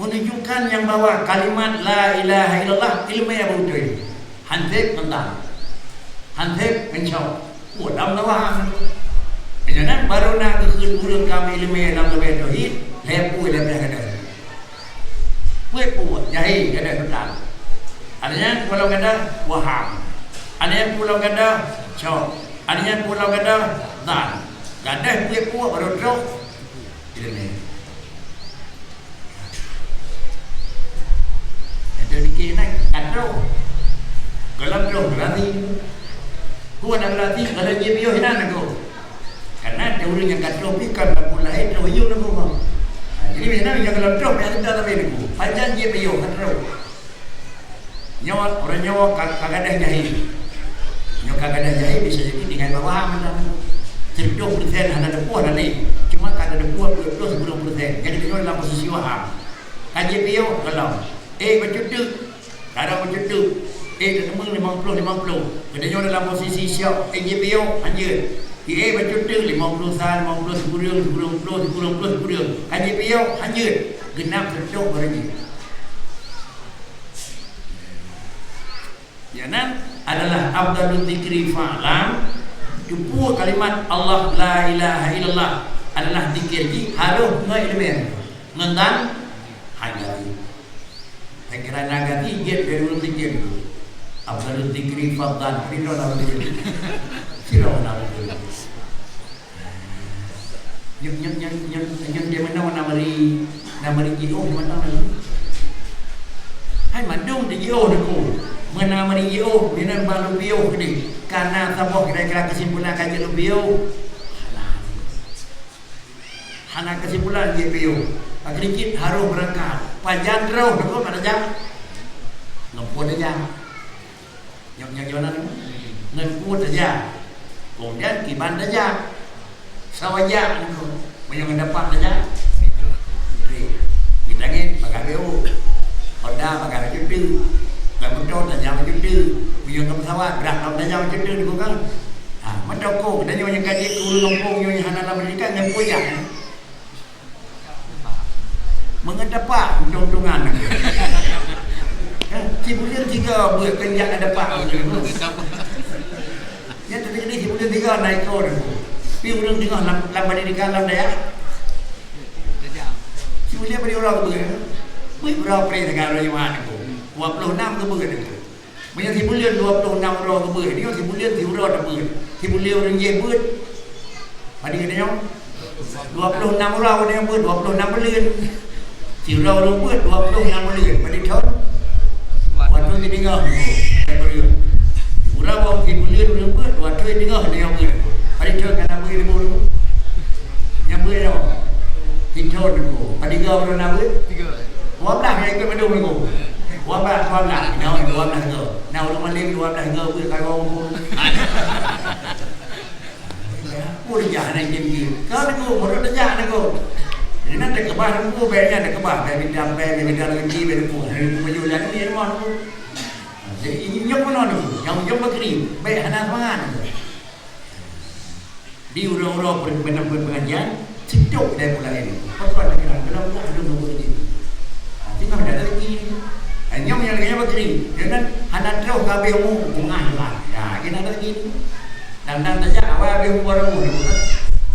Menunjukkan yang bawa kalimat la ilaha illallah ilmu yang betul. Hansip mentang. Hansip mencau. Dalam lawang. Jangan baru nak kekun burung kami ilmu dalam lebih tauhid, lepu lebih ada. Buat buat jahil ada betul. Adanya pulau ganda waham. Adanya pulau ganda cau. Adanya pulau ganda dan. Ganda buat baru terus ilmu. Jadi kena kado. Kalau terus berarti, gua nak berarti kalau dia biar hilang aku. Karena dia orang yang kado pikan tak boleh terus hiu nak gua. Jadi mana yang kalau terus dia tidak tahu aku. Panjang dia biar kado. Nyawa orang nyawa kagak jahil. Nyawa kagak jahil bisa jadi dengan bawah mana. 10% hanya ada puas nanti. Cuma kagak ada puas 10%. Jadi dia dalam posisi waham. Kaji biar kalau macam tu. Ada macam tu. Dia temu 50. Kedanya dalam posisi siap. Dia biar hanya. Macam tu 50 sah, 50, 10. Dia biar hanya. Genap sedok berani. Jangan adalah Abdul Zikri Fa'lam. Jumpa kalimat Allah la ilaha illallah adalah zikir ji harus ilmu. Ngendan hajari. Kira nagati dia perlu zikir. Abdul Zikri Fadlan Rino nama dia. Siro nama dia. Yang dia nama Gio mana lagi? Hai mandung di Gio deku. Nama Gio dengan balu Bio ni. Karena sabok kira-kira kesimpulan kaji Bio. Hana kesimpulan dia Bio. Agaknya harus berangkat. Pajan terus, betul pada jam. Ngempun aja. Yang gimana tu? Ngempun aja. Kemudian kiban aja. Sawaja tu. Yang dapat aja. Kita ni pakai BO. Honda pakai macam tu. Kalau betul aja macam tu. Yang kamu sawat berak aja macam tu bukan? Macam kau. Dan yang kaji tu lompong yang hana dalam mereka ngempun aja. Mengedapak untung-untungan. Si bulan 3 buat kenyak ada pak. Ya terjadi si bulan 3 naik kau. Pi bulan 3 lambat di dalam dia. Si bulan beri orang tu. Wih berapa pre negara yang mana tu? 26 tu bukan itu. Banyak si bulan 26 orang tu bukan. Dia si bulan si orang tu bukan. Si bulan orang je buat. Pada dia 26 orang dia buat 26 bulan. Si orang buat 26 bulan pada tahun. Waktu di tengah tu. Orang bawa si bulan buat waktu di tengah dia buat. Pada tahun kan apa dia buat. Yang buat apa? Di tahun tu. Pada 3 orang nak buat? 3. Wablah yang ikut mendung tu. Wablah. Nah, wablah tu. Nah, orang Malaysia 12 buat kau pun. Pun jangan nak game. Kau tu baru jangan aku. Jadi nanti kebah aku bayarnya ada kebah, bayar bidang lagi bayar aku. Hari maju lagi ni mana tu? Jadi ini yang mana tu? Yang berkeri, bayar anak mangan. Di urang-urang pengajian, sedok dah mulai ni. Pasal lagi kalau tak ada nombor ni. Tinggal ada lagi. Hanya menyalahkannya begini. Jangan hanya terus kabehmu bunga lah. Ya, kita ada lagi. Dan saja awal kabehmu baru bukan.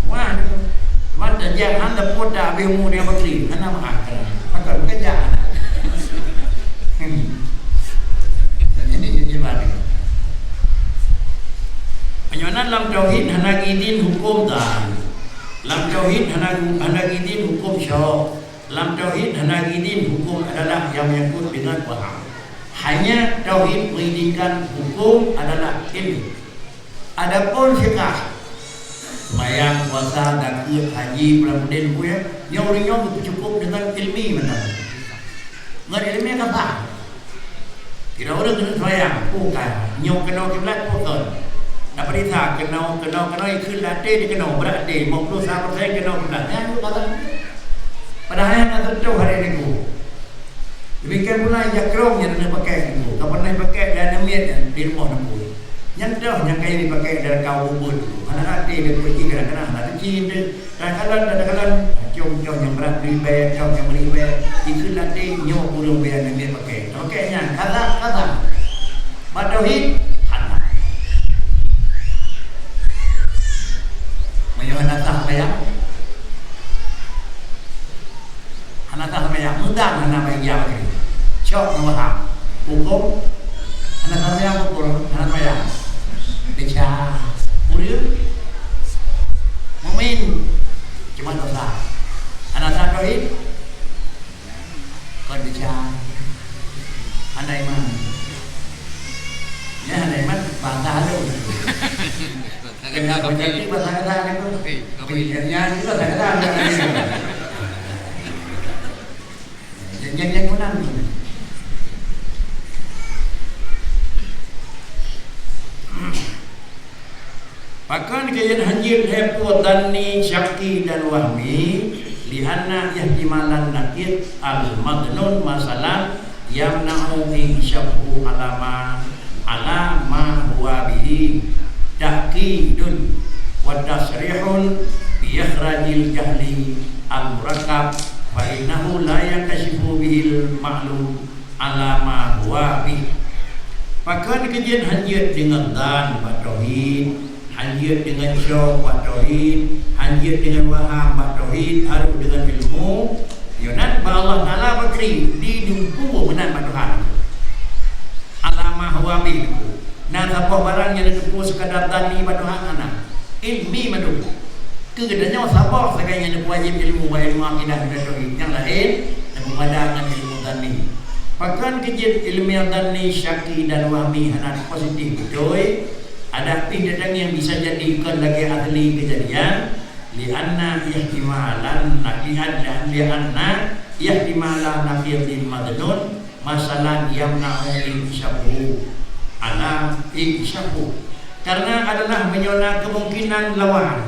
Wah, mana saja anda pun dah kabehmu dia begini. Karena makan. Maka kerja. Ini gimana? Penyonan dalam tauhid hanagidin hukum dah. Dalam tauhid hanagidin hukum syarah. Dalam tauhid hanagidin hukum adalah yang menyangkut dengan faham. Hanya tauhid mengizinkan hukum adalah ilmu. Adapun fiqh, sembahyang, puasa, zakat, haji, pelamunin punya, nyaurinya cukup dengan ilmi mana? Ngan ilmi kan tak? Kira orang kena sembahyang, bukan. Nyok kena kiblat bukan. Nak perintah kena ikut latih dia kena berlatih 51% kena kiblat. Yang kata padahal yang nak tahu hari ini ku. Demikian pula jakrong yang nak pakai itu. Kau pernah pakai dan miat di rumah nak. Yang dah yang kaya dipakai dalam kau ubud. Anak latih dia pergi kadang-kadang nak cinta. Kadang-kadang jom yang berat ribet, jom yang ribet. Ikut latih nyok burung biar miat pakai. Pakainya kata. Badauhid hana. Menyuhana tak bayang. Hana tak bayang. Mudah hana bayang lagi. Cok nama hukum. Hana tak bayang hukum. Hana bayang. Baca. Murid. Mumin. Cuma dosa. Hana tak dohid. Kau baca. Hana iman. Ya hana iman. Bangsa ada. Kenapa jadi bahasa kata itu? Pilihannya itu bahasa kata. Yang mana? Bahkan kajian hanjir hepo dani syaki dan wahmi lihanna ihtimalan nakid al-madnun masalah yamna'u insyafu alama huwa bihi ta'kidun wa tasrihun bi ikhrajil jahli al-murakkab fa innahu la yakashifu bihil ma'lum ala ma huwa bih. Bahkan kajian hanjir dengan dan tauhid, hanjir dengan syok tauhid, hanjir dengan waham tauhid, harus dengan ilmu. Yonan ba Allah Taala bakri di dumpu benar Tuhan. Ala ma huwa bih. Nah, apa barang yang ditempuh sekadar tani Tuhan anak ilmi madu. Kegadanya sabar sekali yang wajib ilmu akidah dan tauhid. Yang lain dan memadangkan ilmu tani. Bahkan kajian ilmiah tani syaki dan wahmi anak positif betul. Ada tindakan yang bisa jadikan lagi ahli kejadian. Lianna ihtimalan nakiyadin madnun masalah yamna'u insyafu ala insyafu. Karena adalah menyona kemungkinan lawan,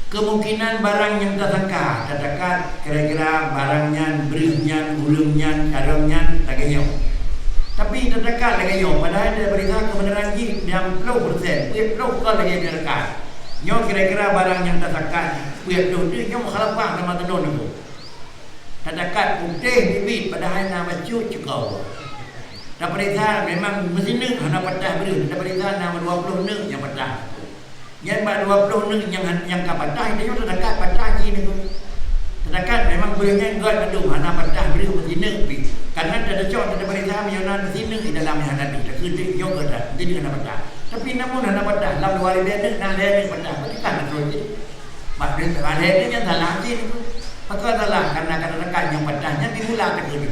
kemungkinan barang yang tersangka terdekat kira-kira barangnya, berihnya, ulumnya, carangnya, lagi tapi terdekat lagi padahal dia berikan kebenaran yang 10%, 10% lagi terdekat. Nyo kira-kira barang yang terdekat, punya tu dia nyo mukhalafah nama tenun itu. Terdekat putih bibit padahal nama cukup. Dan perintah memang mesti nek hana patah beri. Dan perintah nama 20 nek yang patah. Yang 20 nek yang ka patah dia nyo terdekat patah ni tu. Terdekat memang bolehnya enggak kedung hana patah beri mesti nek pi. Karena ada cok ada perintah menyana mesti nek di dalam yang ada ni. Kedik nyo ada jadi hana patah. Tapi namun hana patah lam 2 hari nak leh patah. Berarti kan terus. Maksud ada ni yang salah ni tu. Maka adalah karena terdekat yang patahnya dimula kedung.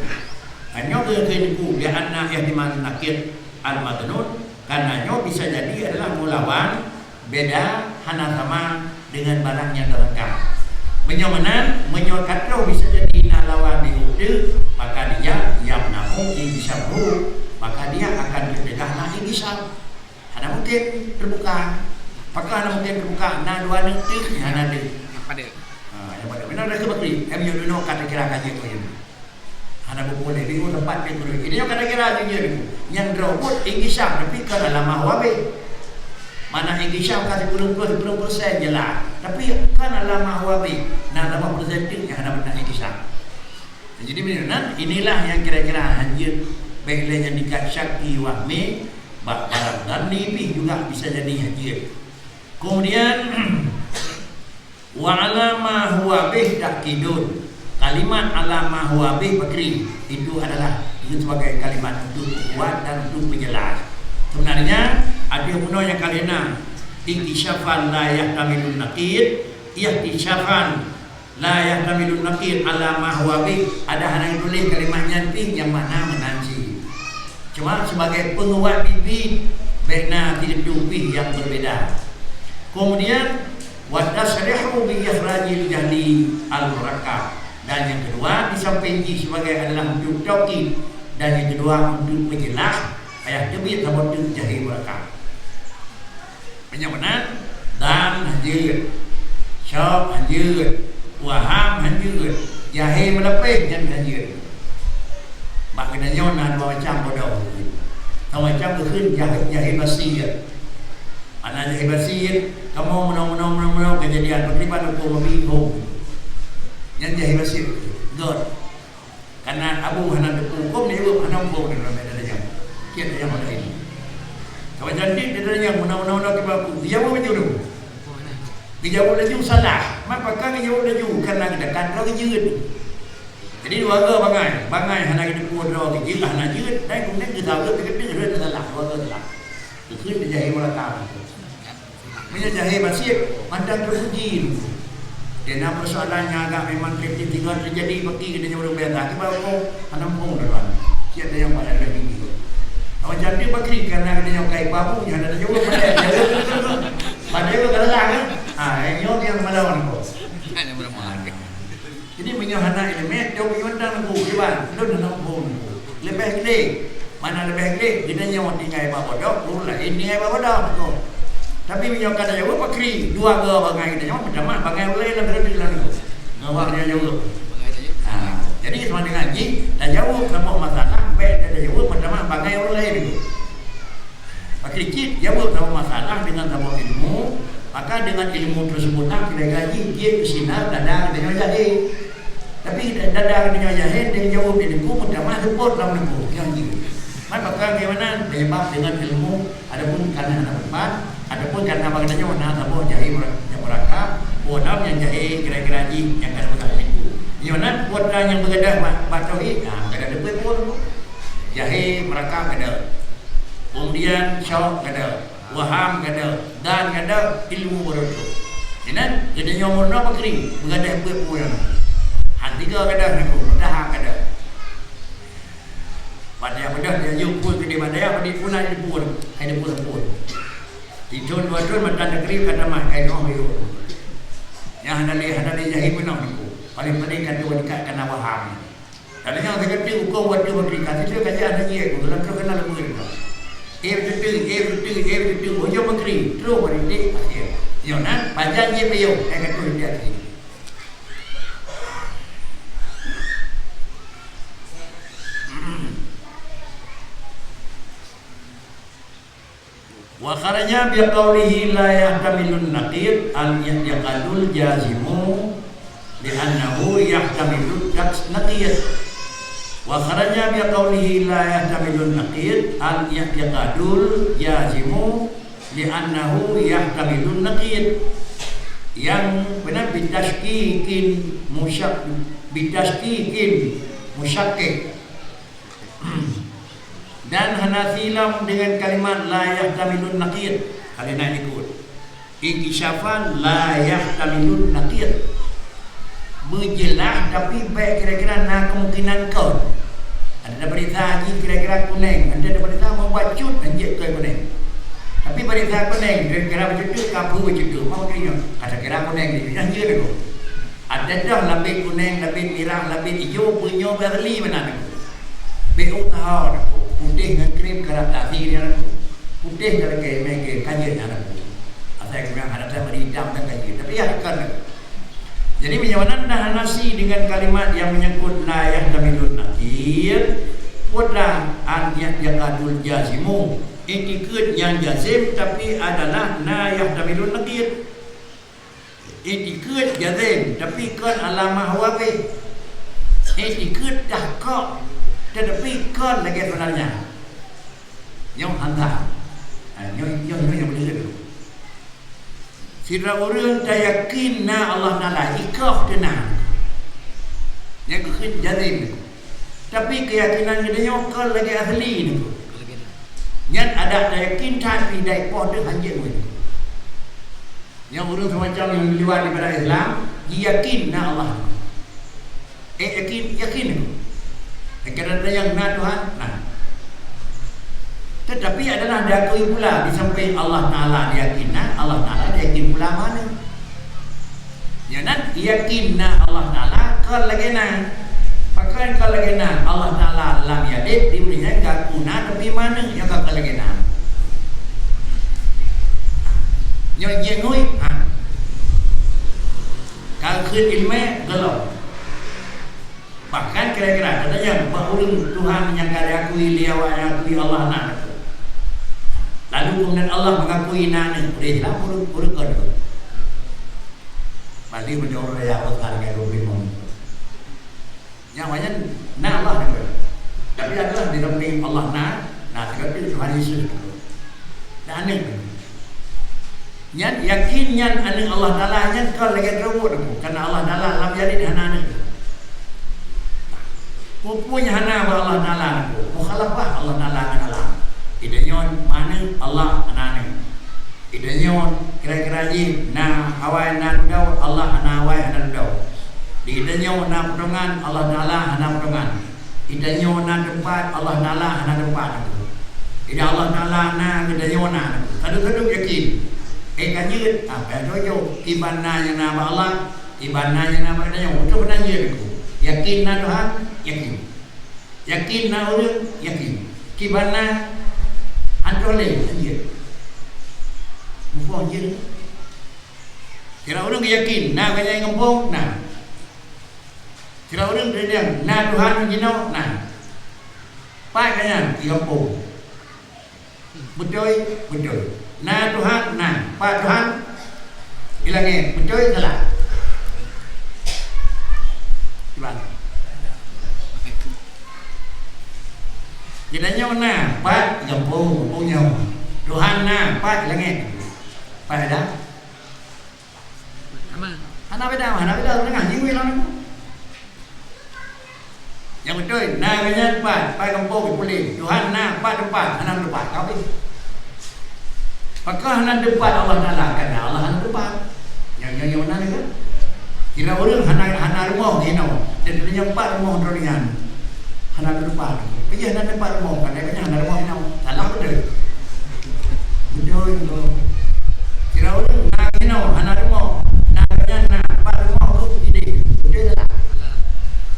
Hanya kehidupan dia anak yang dimana nakir al-madnun karena nyo bisa jadi adalah mulawan beda hana sama dengan barang yang terdekat. Menyomanan menyokatro bisa jadi nalawan diudu maka dia yang namu ingisyahu maka dia akan dicegah nah ingisyah. Ada mungkin terbuka. Apakah ada mungkin terbuka? Nah dua detik hana deh. Apa deh? Yang pada benar dah kebakri. Kami dulu kata kira kaji tu ini. Ada boleh bingung tempat itu. Ini yang kira-kira dia yang robot ingisam tapi kan lama wabe. Mana ingisam kasih 10% jelas. Tapi kan lama wabe. Nah 80% yang ada benar ingisam. Jadi benar, inilah yang kira-kira hajir baiklah yang dikat syaki wahmi barang dan nipi juga bisa jadi hajir. Kemudian wa alama huwa bih takidun. Kalimat alama huwa bih bakri itu adalah sebagai kalimat untuk kuat dan untuk menjelas. Sebenarnya ada pun yang kalina iktisyafan la yahtamilun naqid, iktisyafan la yahtamilun naqid ala ma huwa bi, ada hanya tulis kalimat nyanti yang mana menanci. Cuma sebagai penguat bibit baina hidup yang berbeda. Kemudian wa tasrihu bi ikhrajil jahli al-murakkab, dan yang kedua disampaikan sebagai adalah untuk taukid, dan yang kedua untuk menjelas ayat demi tawaddu jahil murakkab. Penyamaan dan hajir, syab hajir, waham hajir, jahil melepih dan hajir. Maknanya ada dua macam bodoh. Satu macam berkhin jahil basir. Anak jahil basir, kamu menang kejadian berkelipan hukum memihum. Yang jahil basir, God. Karena Abu Hanan hukum dia Abu Hanan hukum dalam medan kiat yang mana ini. Kalau jadi dia yang menang kebaku, dia mau menjuru. Dia mau laju salah, maka kami jauh laju karena kita kan lagi jud. Jadi dua ke bangai hana kita kuat lagi jud, hana jud, dan kemudian kita tahu kita dia salah, dua ke salah. Itu dia jahil murakkab. Menjahil basir, mandang terpuji. Dia nak persoalannya agak memang kritik terjadi bagi kita yang belum benar. Kita mau anampung tuan. Siapa yang banyak lagi. Kalau jadi bakri karena dia yang kayak babu, yang ada juga pada itu kalau kan, yang melawan kau. Jadi menyahana elemen, jauh menyandang kau, kiban, lu nampung, lebih gede, mana lebih gede, kita yang tinggal babu dah, pula ini babu dah kau. Tapi menyokada jauh bakri, dua ke bangai kita, macam mana bangai boleh lah berarti lah kau, ngawaknya jauh. Jadi sama dengan ji, dah jauh sama masalah. Dah jauh pertama bagai orang lain itu. Pakai cip jauh sama masalah dengan sama ilmu, maka dengan ilmu tersebut kita gaji dia bersinar dadang dengan jahil. Tapi dadang dengan jahil dia jauh di ilmu pertama support dalam ilmu yang ji. Maka bagaimana sebab dengan ilmu, adapun karena anak empat, adapun karena bagaimana mana sama jahil yang murakkab, bodam yang jahil kira-kira ji yang kan berkata itu. Yang mana yang beredar batoi, ada depan pun. Jahil murakkab ada, kemudian syawab ada, waham ada, dan ada ilmu berdoa. Jadi jadi yang mana bakri berada berpulang. Tiga ada nak dah ada. Pada pada dia jumpa di mana dia pada punai di pun, ada pun. Tidur dua tahun macam negeri kata mah kayak orang itu. Yang ada jahil benar tu. Paling kata wanita kena waham. Kalau yang terkait hukum waktu memberikan itu kerja dia, kalau terkenal lagu itu. Everything, hujung menteri, terus berhenti akhir. Yang panjang dia payung, akan berhenti akhir. Wa kharaja bi qawlihi la yahtamilun naqid al yaqadul jazimu li annahu yahtamilun naqid. Wa kharaja bi qawlihi la yahtamilun naqid al yaqadul jazimu li annahu yahtamilun naqid. Yang benar bitashkikin musyakkik dan Hanafilam dengan kalimat la yahtamilun naqid. Kalimat ikut inkishafan la yahtamilun naqid, berjelas tapi baik kira-kira nak kemungkinan kau. Ada berita lagi kira-kira kuning, ada berita mau bacut anjir ke kuning. Tapi berita kuning kira-kira bacut kapu bacut mau kira kuning ni anjir tu. Ada dah labit kuning, labit merah, labit hijau punya berli mana tu. Beu tahu putih dengan krim kerap tadi dia putih kalau kayak mereka kajian ada. Asal kemudian ada saya berhitam dan kajian. Tapi ya kan. Jadi menyawanan dah nasi dengan kalimat yang menyangkut la yahtamilun naqid, putra an yaqadul jazimu. Itikad yang jazim tapi adalah la yahtamilun naqid. Itikad jazim tapi kan alamah wabi. ikut dah kok tetapi kon lagi sebenarnya yang hantar yang benar tu sira orang tak yakin na Allah Taala ikah tenang yang kekin jaring tapi keyakinan dia kon lagi asli ni yang ada tak yakin tapi dai pon dia hanjit ni yang orang semacam yang luar daripada Islam dia yakin na Allah yakin ni kerana yang na Tuhan nah tetapi adalah diakui pula di samping Allah Ta'ala diyakinna Allah Ta'ala diyakin pula mana ya nan yakinna Allah Ta'ala kal lagi na pakai kal lagi na Allah Ta'ala lam yalid diberinya enggak guna tapi mana yang kal lagi na yang jengui kalau khun ilmu gelap bahkan kira-kira katanya bahawa Tuhan yang diakui dia diakui Allah nak lalu kemudian Allah mengakui nana boleh lah urut kau tu pasti menjauh dari Allah harga 25 yang banyak na Allah ni tapi adalah di samping Allah na seperti Tuhan Yesus dan aneh yang yakin yang aneh Allah Ta'ala yang kau lagi terbut kerana Allah Ta'ala lam jadi hana ni punya hana Allah Ta'ala mukhalafah Allah Ta'ala kan Allah idanyon mana Allah anane idanyon kira-kira ji na hawai na dau Allah ana hawai ana dau di idanyon na pedongan Allah Taala ana pedongan idanyon na tempat Allah Taala ana tempat ida Allah Taala na idanyon na kadu-kadu yakin kanjut apa dojo ibana yang nama Allah ibana yang nama idanyon itu benar je yakin na Tuhan yakin na orang yakin kibana antoleh dia mufah je kira orang yakin na kaya ngempong nah kira orang dia na Tuhan jino nah pak kaya ngempong betul na Tuhan nah pak Tuhan bilangnya betul salah gimana Kita na pat gampung punya Tuhan na pat langit. Pat dah. Anak beda dengan jiwa lah. Yang betul na kanya pat gampung boleh. Tuhan na pat tempat anak tempat kau ni. Pakah anak tempat Allah Taala kan Allah anak tempat. Yang mana ni kan? Kira orang hana rumah ni no. Dan dia empat rumah dengan hana tempat. Iya nak dapat rumah kan dia nak rumah ni salah betul tu kira orang nak ni anak rumah nak dapat rumah tu ide betul tak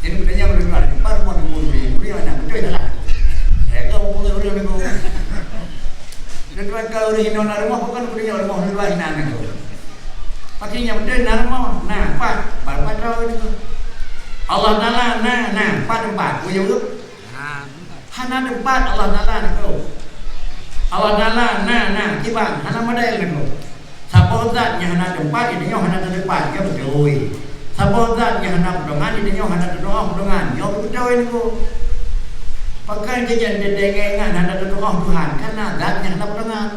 jadi bedanya orang luar dapat rumah ni boleh anak betul tak kau punya orang ni dan kalau orang Hina nak rumah bukan punya rumah luar Hina ni pakainya betul nak rumah nah pak berapa tahun ni Allah Taala nah pak tempat punya tu hana tempat Allah Taala nak Allah Taala nah kiban hana model nak sapa zatnya hana tempat dia hana tempat dia betul sapa zatnya hana pedongan dia hana pedongan dia betul itu pakai jajan dengengan hana doa Tuhan karena zatnya hana pedongan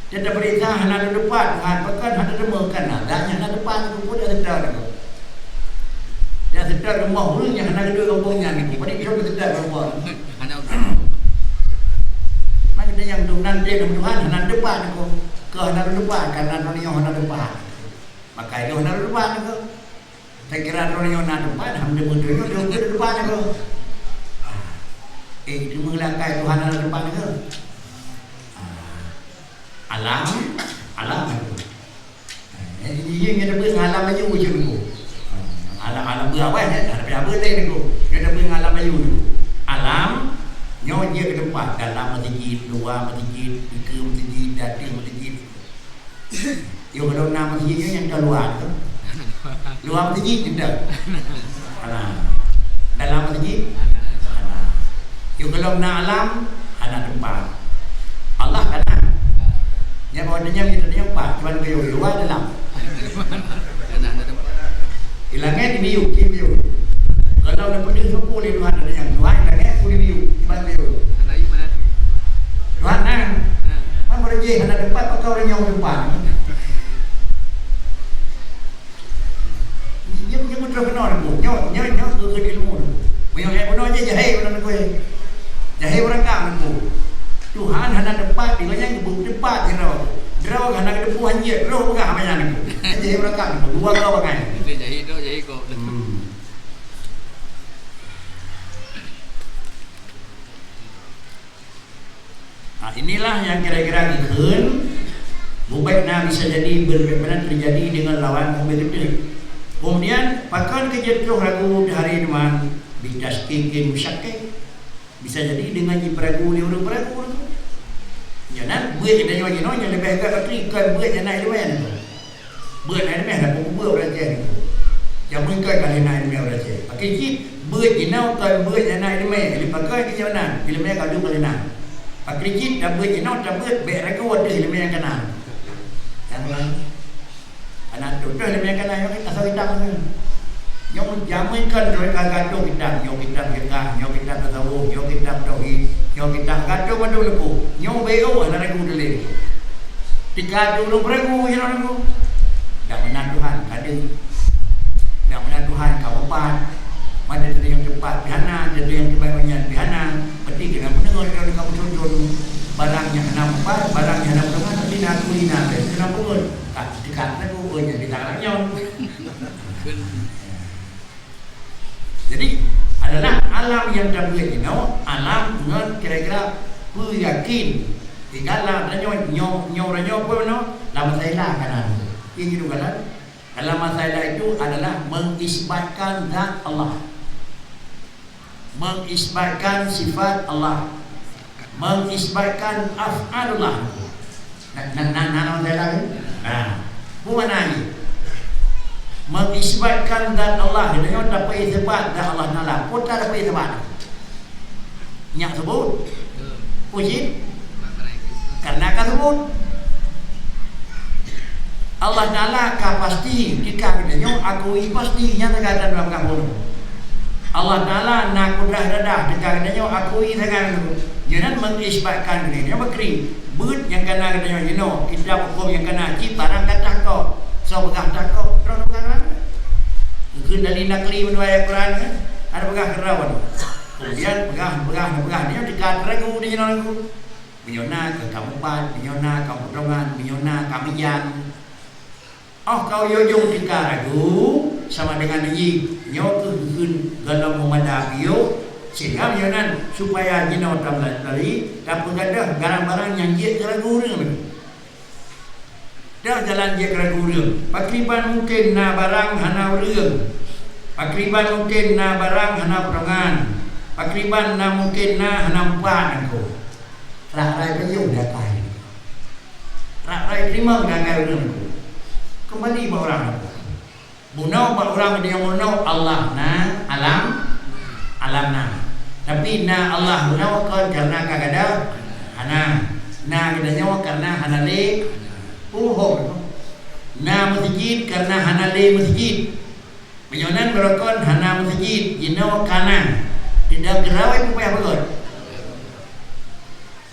dia berita hana tempat Tuhan pakai hana demekan zatnya hana tempat itu pun dia sedar dia sedar rumah ulungnya hana dua kampungnya ni pada dia sedar rumah macam yang dunan dia dengan Tuhan hendak depan aku ke hendak depan karena dunia hendak depan maka dia hendak depan aku saya kira dunia hendak depan hamda mundur dia depan aku dia mengelakai Tuhan hendak depan aku alam dia yang ada alam aja ujung aku alam berapa ya ada berapa aku dia ada alam aja alam nyonya ke depan dalam masjid luar masjid ke masjid dalam masjid yo kalau nama masjidnya yang keluar tu luar masjid tidak dalam masjid yo kalau nak alam ada tempat Allah kan yang bawahnya kita dia empat cuma yo luar dalam hilangnya di biu kalau nak sepuluh Tuhan ada yang Tuhan lagi aku review balik Anak mana tu? Tuhan nang kan berje anak depan kau orang yang depan dia pun terus kenal aku nyo ke ilmu Bayang hai pun aja jahai orang aku jahai orang kamu Tuhan anak depan dia yang depan Draw anak depan hanya draw pegang apa yang aku jahai orang kamu dua kau pakai Dia jahit tu jahit kau. Nah, inilah yang kira-kira dikeun mubaikna bisa jadi benar-benar terjadi dengan lawan mobil gede. Kemudian pakan kejatuh ragu di hari depan bidas kikin musyakke bisa jadi dengan jiperagu di urang peragu. Jangan buat kita nyonya nyonya lebih agak ketrikan buat jangan lumayan. Buat naik meh nak buat orang je. Jangan mungkin kali naik meh orang je. Pakai chip buat jinau kan buat jangan naik meh. Jadi pakai ke jangan. Bila meh kalau kali naik. Pakai chip dah buat jinau dah buat ber ragu ada bila meh yang kena. Jangan. Anak tu dah lebih kena yang kita asal kita mana. Yang menjaminkan mereka gaduh kita, yang kita tahu, yang kita tauhid, yang kita gaduh madu leku, yang beo anak aku dulu. Tiga dulu beragu yang aku. Dah menang Tuhan kadang, dah menang Tuhan kawapan. Mana ada yang cepat pihana, ada yang kebanyakan pihana. Berarti kita mendengar kalau kamu contoh barangnya nampak, barangnya nampak, tapi nak kulina, kenapa pun? Dikatakan aku jadi tangannya. Jadi adalah alam yang terbuat ini, alam dengan kira-kira yakin. Tinggallah nyo pun lama saya lah kanan. Ini juga kan. Dalam masalah itu adalah mengisbatkan zat Allah, mengisbatkan sifat Allah, mengisbatkan af'alullah. Nama saya lagi. Bukan lagi mengisbatkan zat Allah. Dia dapat isbat zat Allah Taala. Pun tak dapat isbat. Nyak sebut. Puji. Karena kan sebut. Allah Taala ka pasti jika dia akui pasti yang terkadang dalam kamu. Allah Taala nak kudrah dadah jika dia akui sangat. Jangan mengisbatkan dia berkri. But yang kena kita kita hukum yang kena cip barang kata kau so begah tak kau terus bukan mungkin dari nakli menuai Quran kan ada begah kerawan kemudian begah dia dekat ragu di jalan aku minyona ke kamu pan minyona kamu dongan minyona kami yang kau yojong dekat ragu sama dengan ini nyo ke galau memadapio sehingga miyonan supaya jina otam lari dapat ada barang-barang yang dia keragu orang dah jalan dia keragu orang pakriban mungkin na barang hana orang pakriban mungkin na barang hana perangan pakriban na mungkin na hana empat aku rak-rai payung dah kai rak-rai terima dah kai orang aku kembali bawa orang aku bunau bawa orang dia munau Allah na alam na tapi na Allah menawakan karena kagada hana na kita nyawa karena hana le puhong na masjid karena hana le masjid menyonan berokon hana masjid jinawa kana tidak gerawai pupaya begot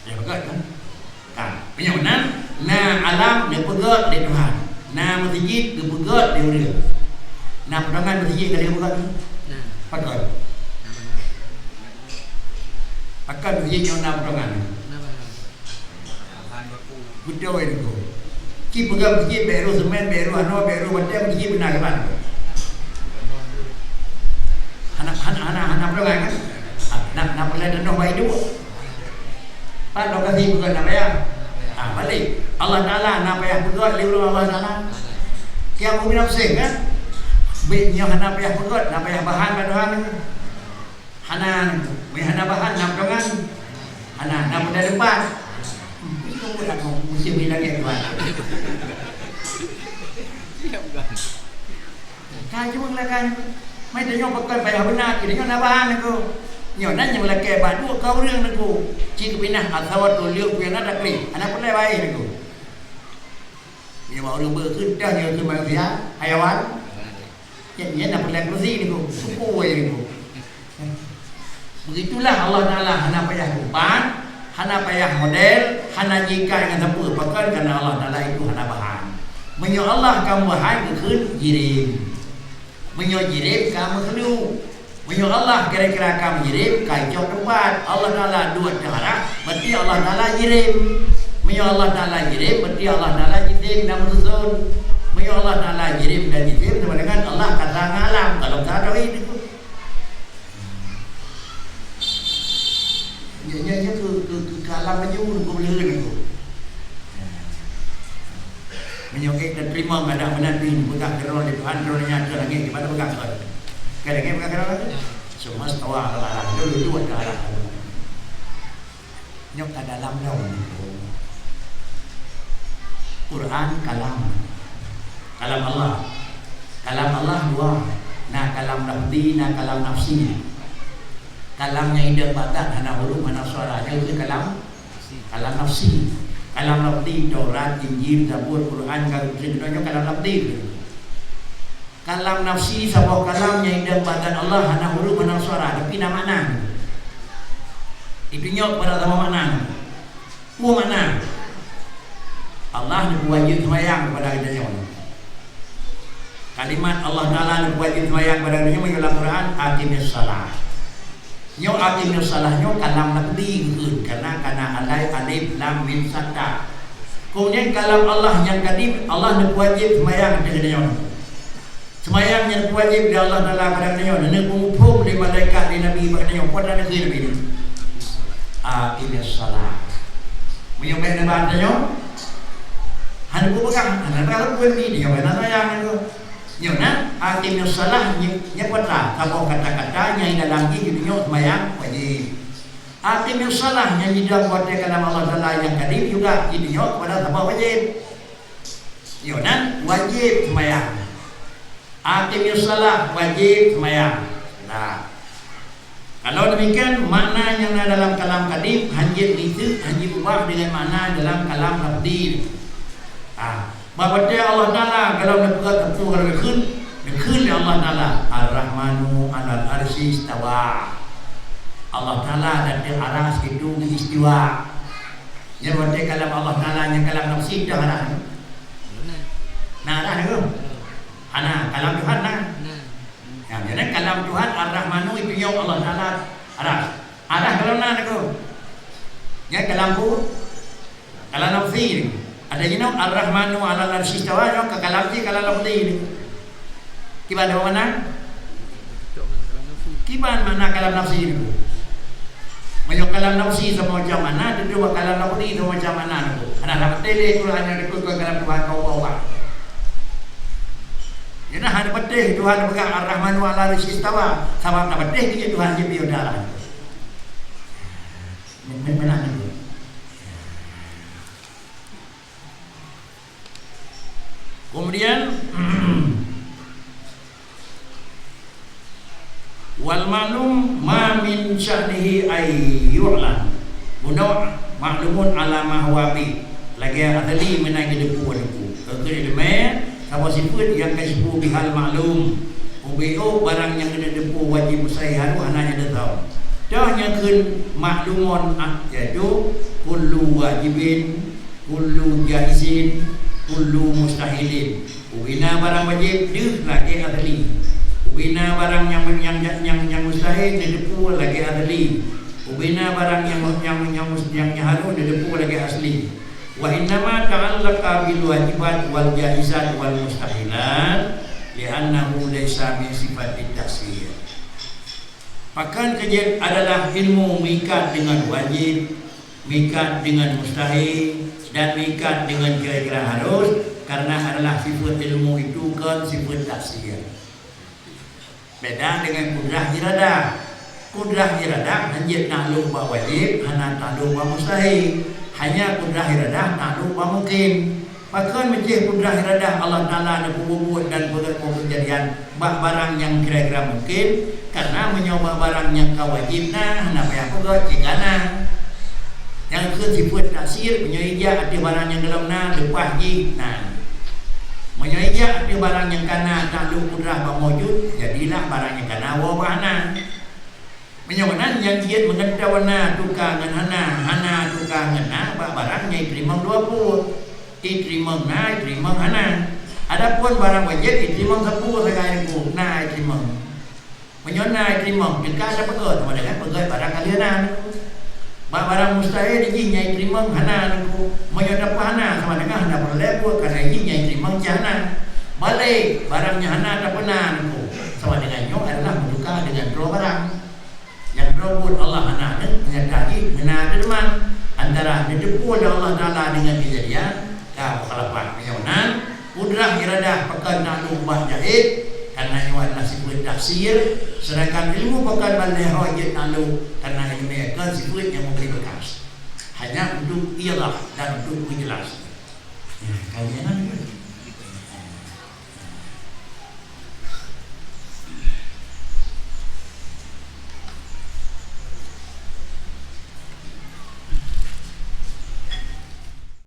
ya begot kan menyonan na alam dia pegot dia Tuhan na masjid dia pegot dia urang na pedangan masjid dia pegot pegot akan dia nak perangan. Betul itu. Ki pegang biji baru semen baru anu baru macam biji benar kan. Anak perangan kan. Nak perangan dan baik itu. Pak nak kasih pegang apa ya? Balik. Allah Taala nak payah pegang liur Allah Taala. Kia mau minum seng kan? Binyo nak payah pegang, nak payah bahan bahan. Hana bahan nak dongan nak pada depan itu pun aku mesti bilang yang tuan kan cuma lakan mai tanya pakai bayar benar dia nak bahan aku nyo nan yang laki batu kau ring aku cik pinah asawat tu liuk yang ada kli anak pelai baik aku dia bawa lumba kedah dia tu manusia hayawan nak pelai kursi aku suku aku Begitulah Allah Ta'ala hana payah umpan, hana payah model, hana jika dengan siapa. Bahkan kerana Allah Ta'ala itu hana bahan. Menyo Allah kamu bahan kekun jirim. Menyo jirim kamu kelu. Menyo Allah kira-kira kamu jirim kacau tempat. Allah Ta'ala dua cara, berarti Allah Ta'ala jirim. Menyo Allah Ta'ala jirim, berarti Allah Ta'ala jirim dan susun. Menyo Allah Ta'ala jirim dan jirim sama dengan Allah kata ngalam. Kalau tak ada itu nya ke alam maju ko boleh tu. Menyokek dan terima pada menanti pegang kerana di Tuhan kerana lagi kepada pegang kerana. Kadang-kadang pegang kerana tu. Semua tawa lah dulu dua cara. Nyok kat dalam daun. Quran kalam. Kalam Allah. Kalam Allah dua. Nah kalam nafsi, nah kalam nafsi. Kalamnya indah bakat hana huruf mana suara itu kalam nafsi. Kalam nafsi Taurat, Injil, Zabur, Quran, sebenarnya kalam nafsi. Kalam nafsi sebuah kalam yang indah bakat Allah hana huruf mana suara tapi nama mana. Itu nyok pada sama mana. Mana? Allah wajib sembahyang kepada kita nyok. Kalimat Allah Ta'ala wajib sembahyang kepada kita nyok dalam Quran aqimis salat. Nyo akhirnya salahnya kalam nafsi karena alai alif lam mim satta. Kemudian kalam Allah yang kadim Allah nak wajib sembahyang dengan nyo. Sembahyang yang wajib di Allah Taala pada nyo dan kumpul di malaikat di nabi pada nyo pada nabi ni. Akhirnya salah. Menyo ben bahasa nyo. Han ku pegang, han kalau ku ni dia mana sayang itu. Nyo na akhirnya salah nya patra kalau kata-kata yang dalam ini nyo sembahyang wajib. Akhirnya salah yang di dalam konteks kalam Allah Taala yang kadim juga ini nyo pada sama wajib. Nyo na wajib sembahyang. Akhirnya salah wajib sembahyang. Nah, kalau demikian makna yang ada dalam kalam kadim hanya itu hanya ubah dengan makna dalam kalam nafsi. Bahawa Allah Ta'ala kalau nak buat tentu kalauขึ้นAllah Ta'ala Ar-Rahmanu alal arsy istawa. Allah Ta'ala dan di aras itu istiwa. Yang berarti kalam Allah Ta'ala yang kalam nafsi dah ada. Nah ada ke? Ana kalam Tuhan nah. Yang jadi kalam Tuhan Ar-Rahmanu itu yang Allah Ta'ala aras. Aras kalau nah ke? Ya kalam ku kalam nafsi. Ada you know Ar-Rahmanu 'alal 'arsy istawa yo ke kalam ti kalam lafzi ni. Kiban mana? Kiban mana kalam nafsi ni? Mayo kalam nafsi sama macam mana dan dua kalam lafzi sama macam mana tu. Ana nak tele Quran yang ikut kalam Tuhan kau bawa. Yana hanya betul Tuhan pegang Ar-Rahmanu 'alal 'arsy istawa sama tak betul dia Tuhan je biodara. Mana ni? Kemudian wal ma'lum ma min sya'nihi ay yu'lam munaw ma'lumun ala ma huwa bi lagi adli menang depu kene deme sama sifat yang kasbu bihal ma'lum ubiu barang yang kena depu wajib musai haru hananya tahu dah yang kun ma'lumun yaitu kullu wajibin kullu jaizin kullu mustahilin. Ubina barang wajib dia lagi adli. Ubina barang yang mustahil dia depu lagi adli. Ubina barang yang haru dia depu lagi asli. Wa innama ta'allaqa bil wajibat wal jaizat wal mustahilat li'annahu laysa min sifatit taksir. Bahkan kajian adalah ilmu mengikat dengan wajib, mengikat dengan mustahil dan mengikat dengan kira-kira harus karena adalah sifat ilmu itu kan sifat taksir. Beda dengan kudrah iradah. Kudrah iradah hanya nak lupa wajib, hanya tak lupa mustahil. Hanya kudrah iradah tak lupa mungkin. Bahkan macam kudrah iradah Allah Ta'ala ada buat dan kejadian barang yang kira-kira mungkin karena menyoba barang yang kawajibna hanya payah pokok cikana. Yang ke sifat taksir menyoija ada barang yang dalam na lepas ji nah menyoija ada barang yang kana tak lu kudrah ba mawjud jadilah barang yang kana wa bahna Menyonan yang giat mengetawana tukangan hana tukangan barang nyai terima 20 terima hana. Adapun barang wajib terima 10 sekarang ku terima. Menyona terima jika ada pegot sama dengan pegot barang kalian barang mustahil ini nyai terima hana ku menyona hana sama dengan hana berlebu karena ini nyai terima jana balik barangnya hana tak pernah ku sama dengan nyo adalah menduka dengan dua barang yang berebut Allah anak menyadari menarik teman antara dedepu Allah Ta'ala dengan kejadian kau kalapan menyaunan udrah iradah pekan nak lumbah jahit karena ini adalah sifat tafsir sedangkan ilmu pekan balai hajat nalu karena ini mereka sifat yang memberi bekas hanya untuk ialah dan untuk menjelaskan kalian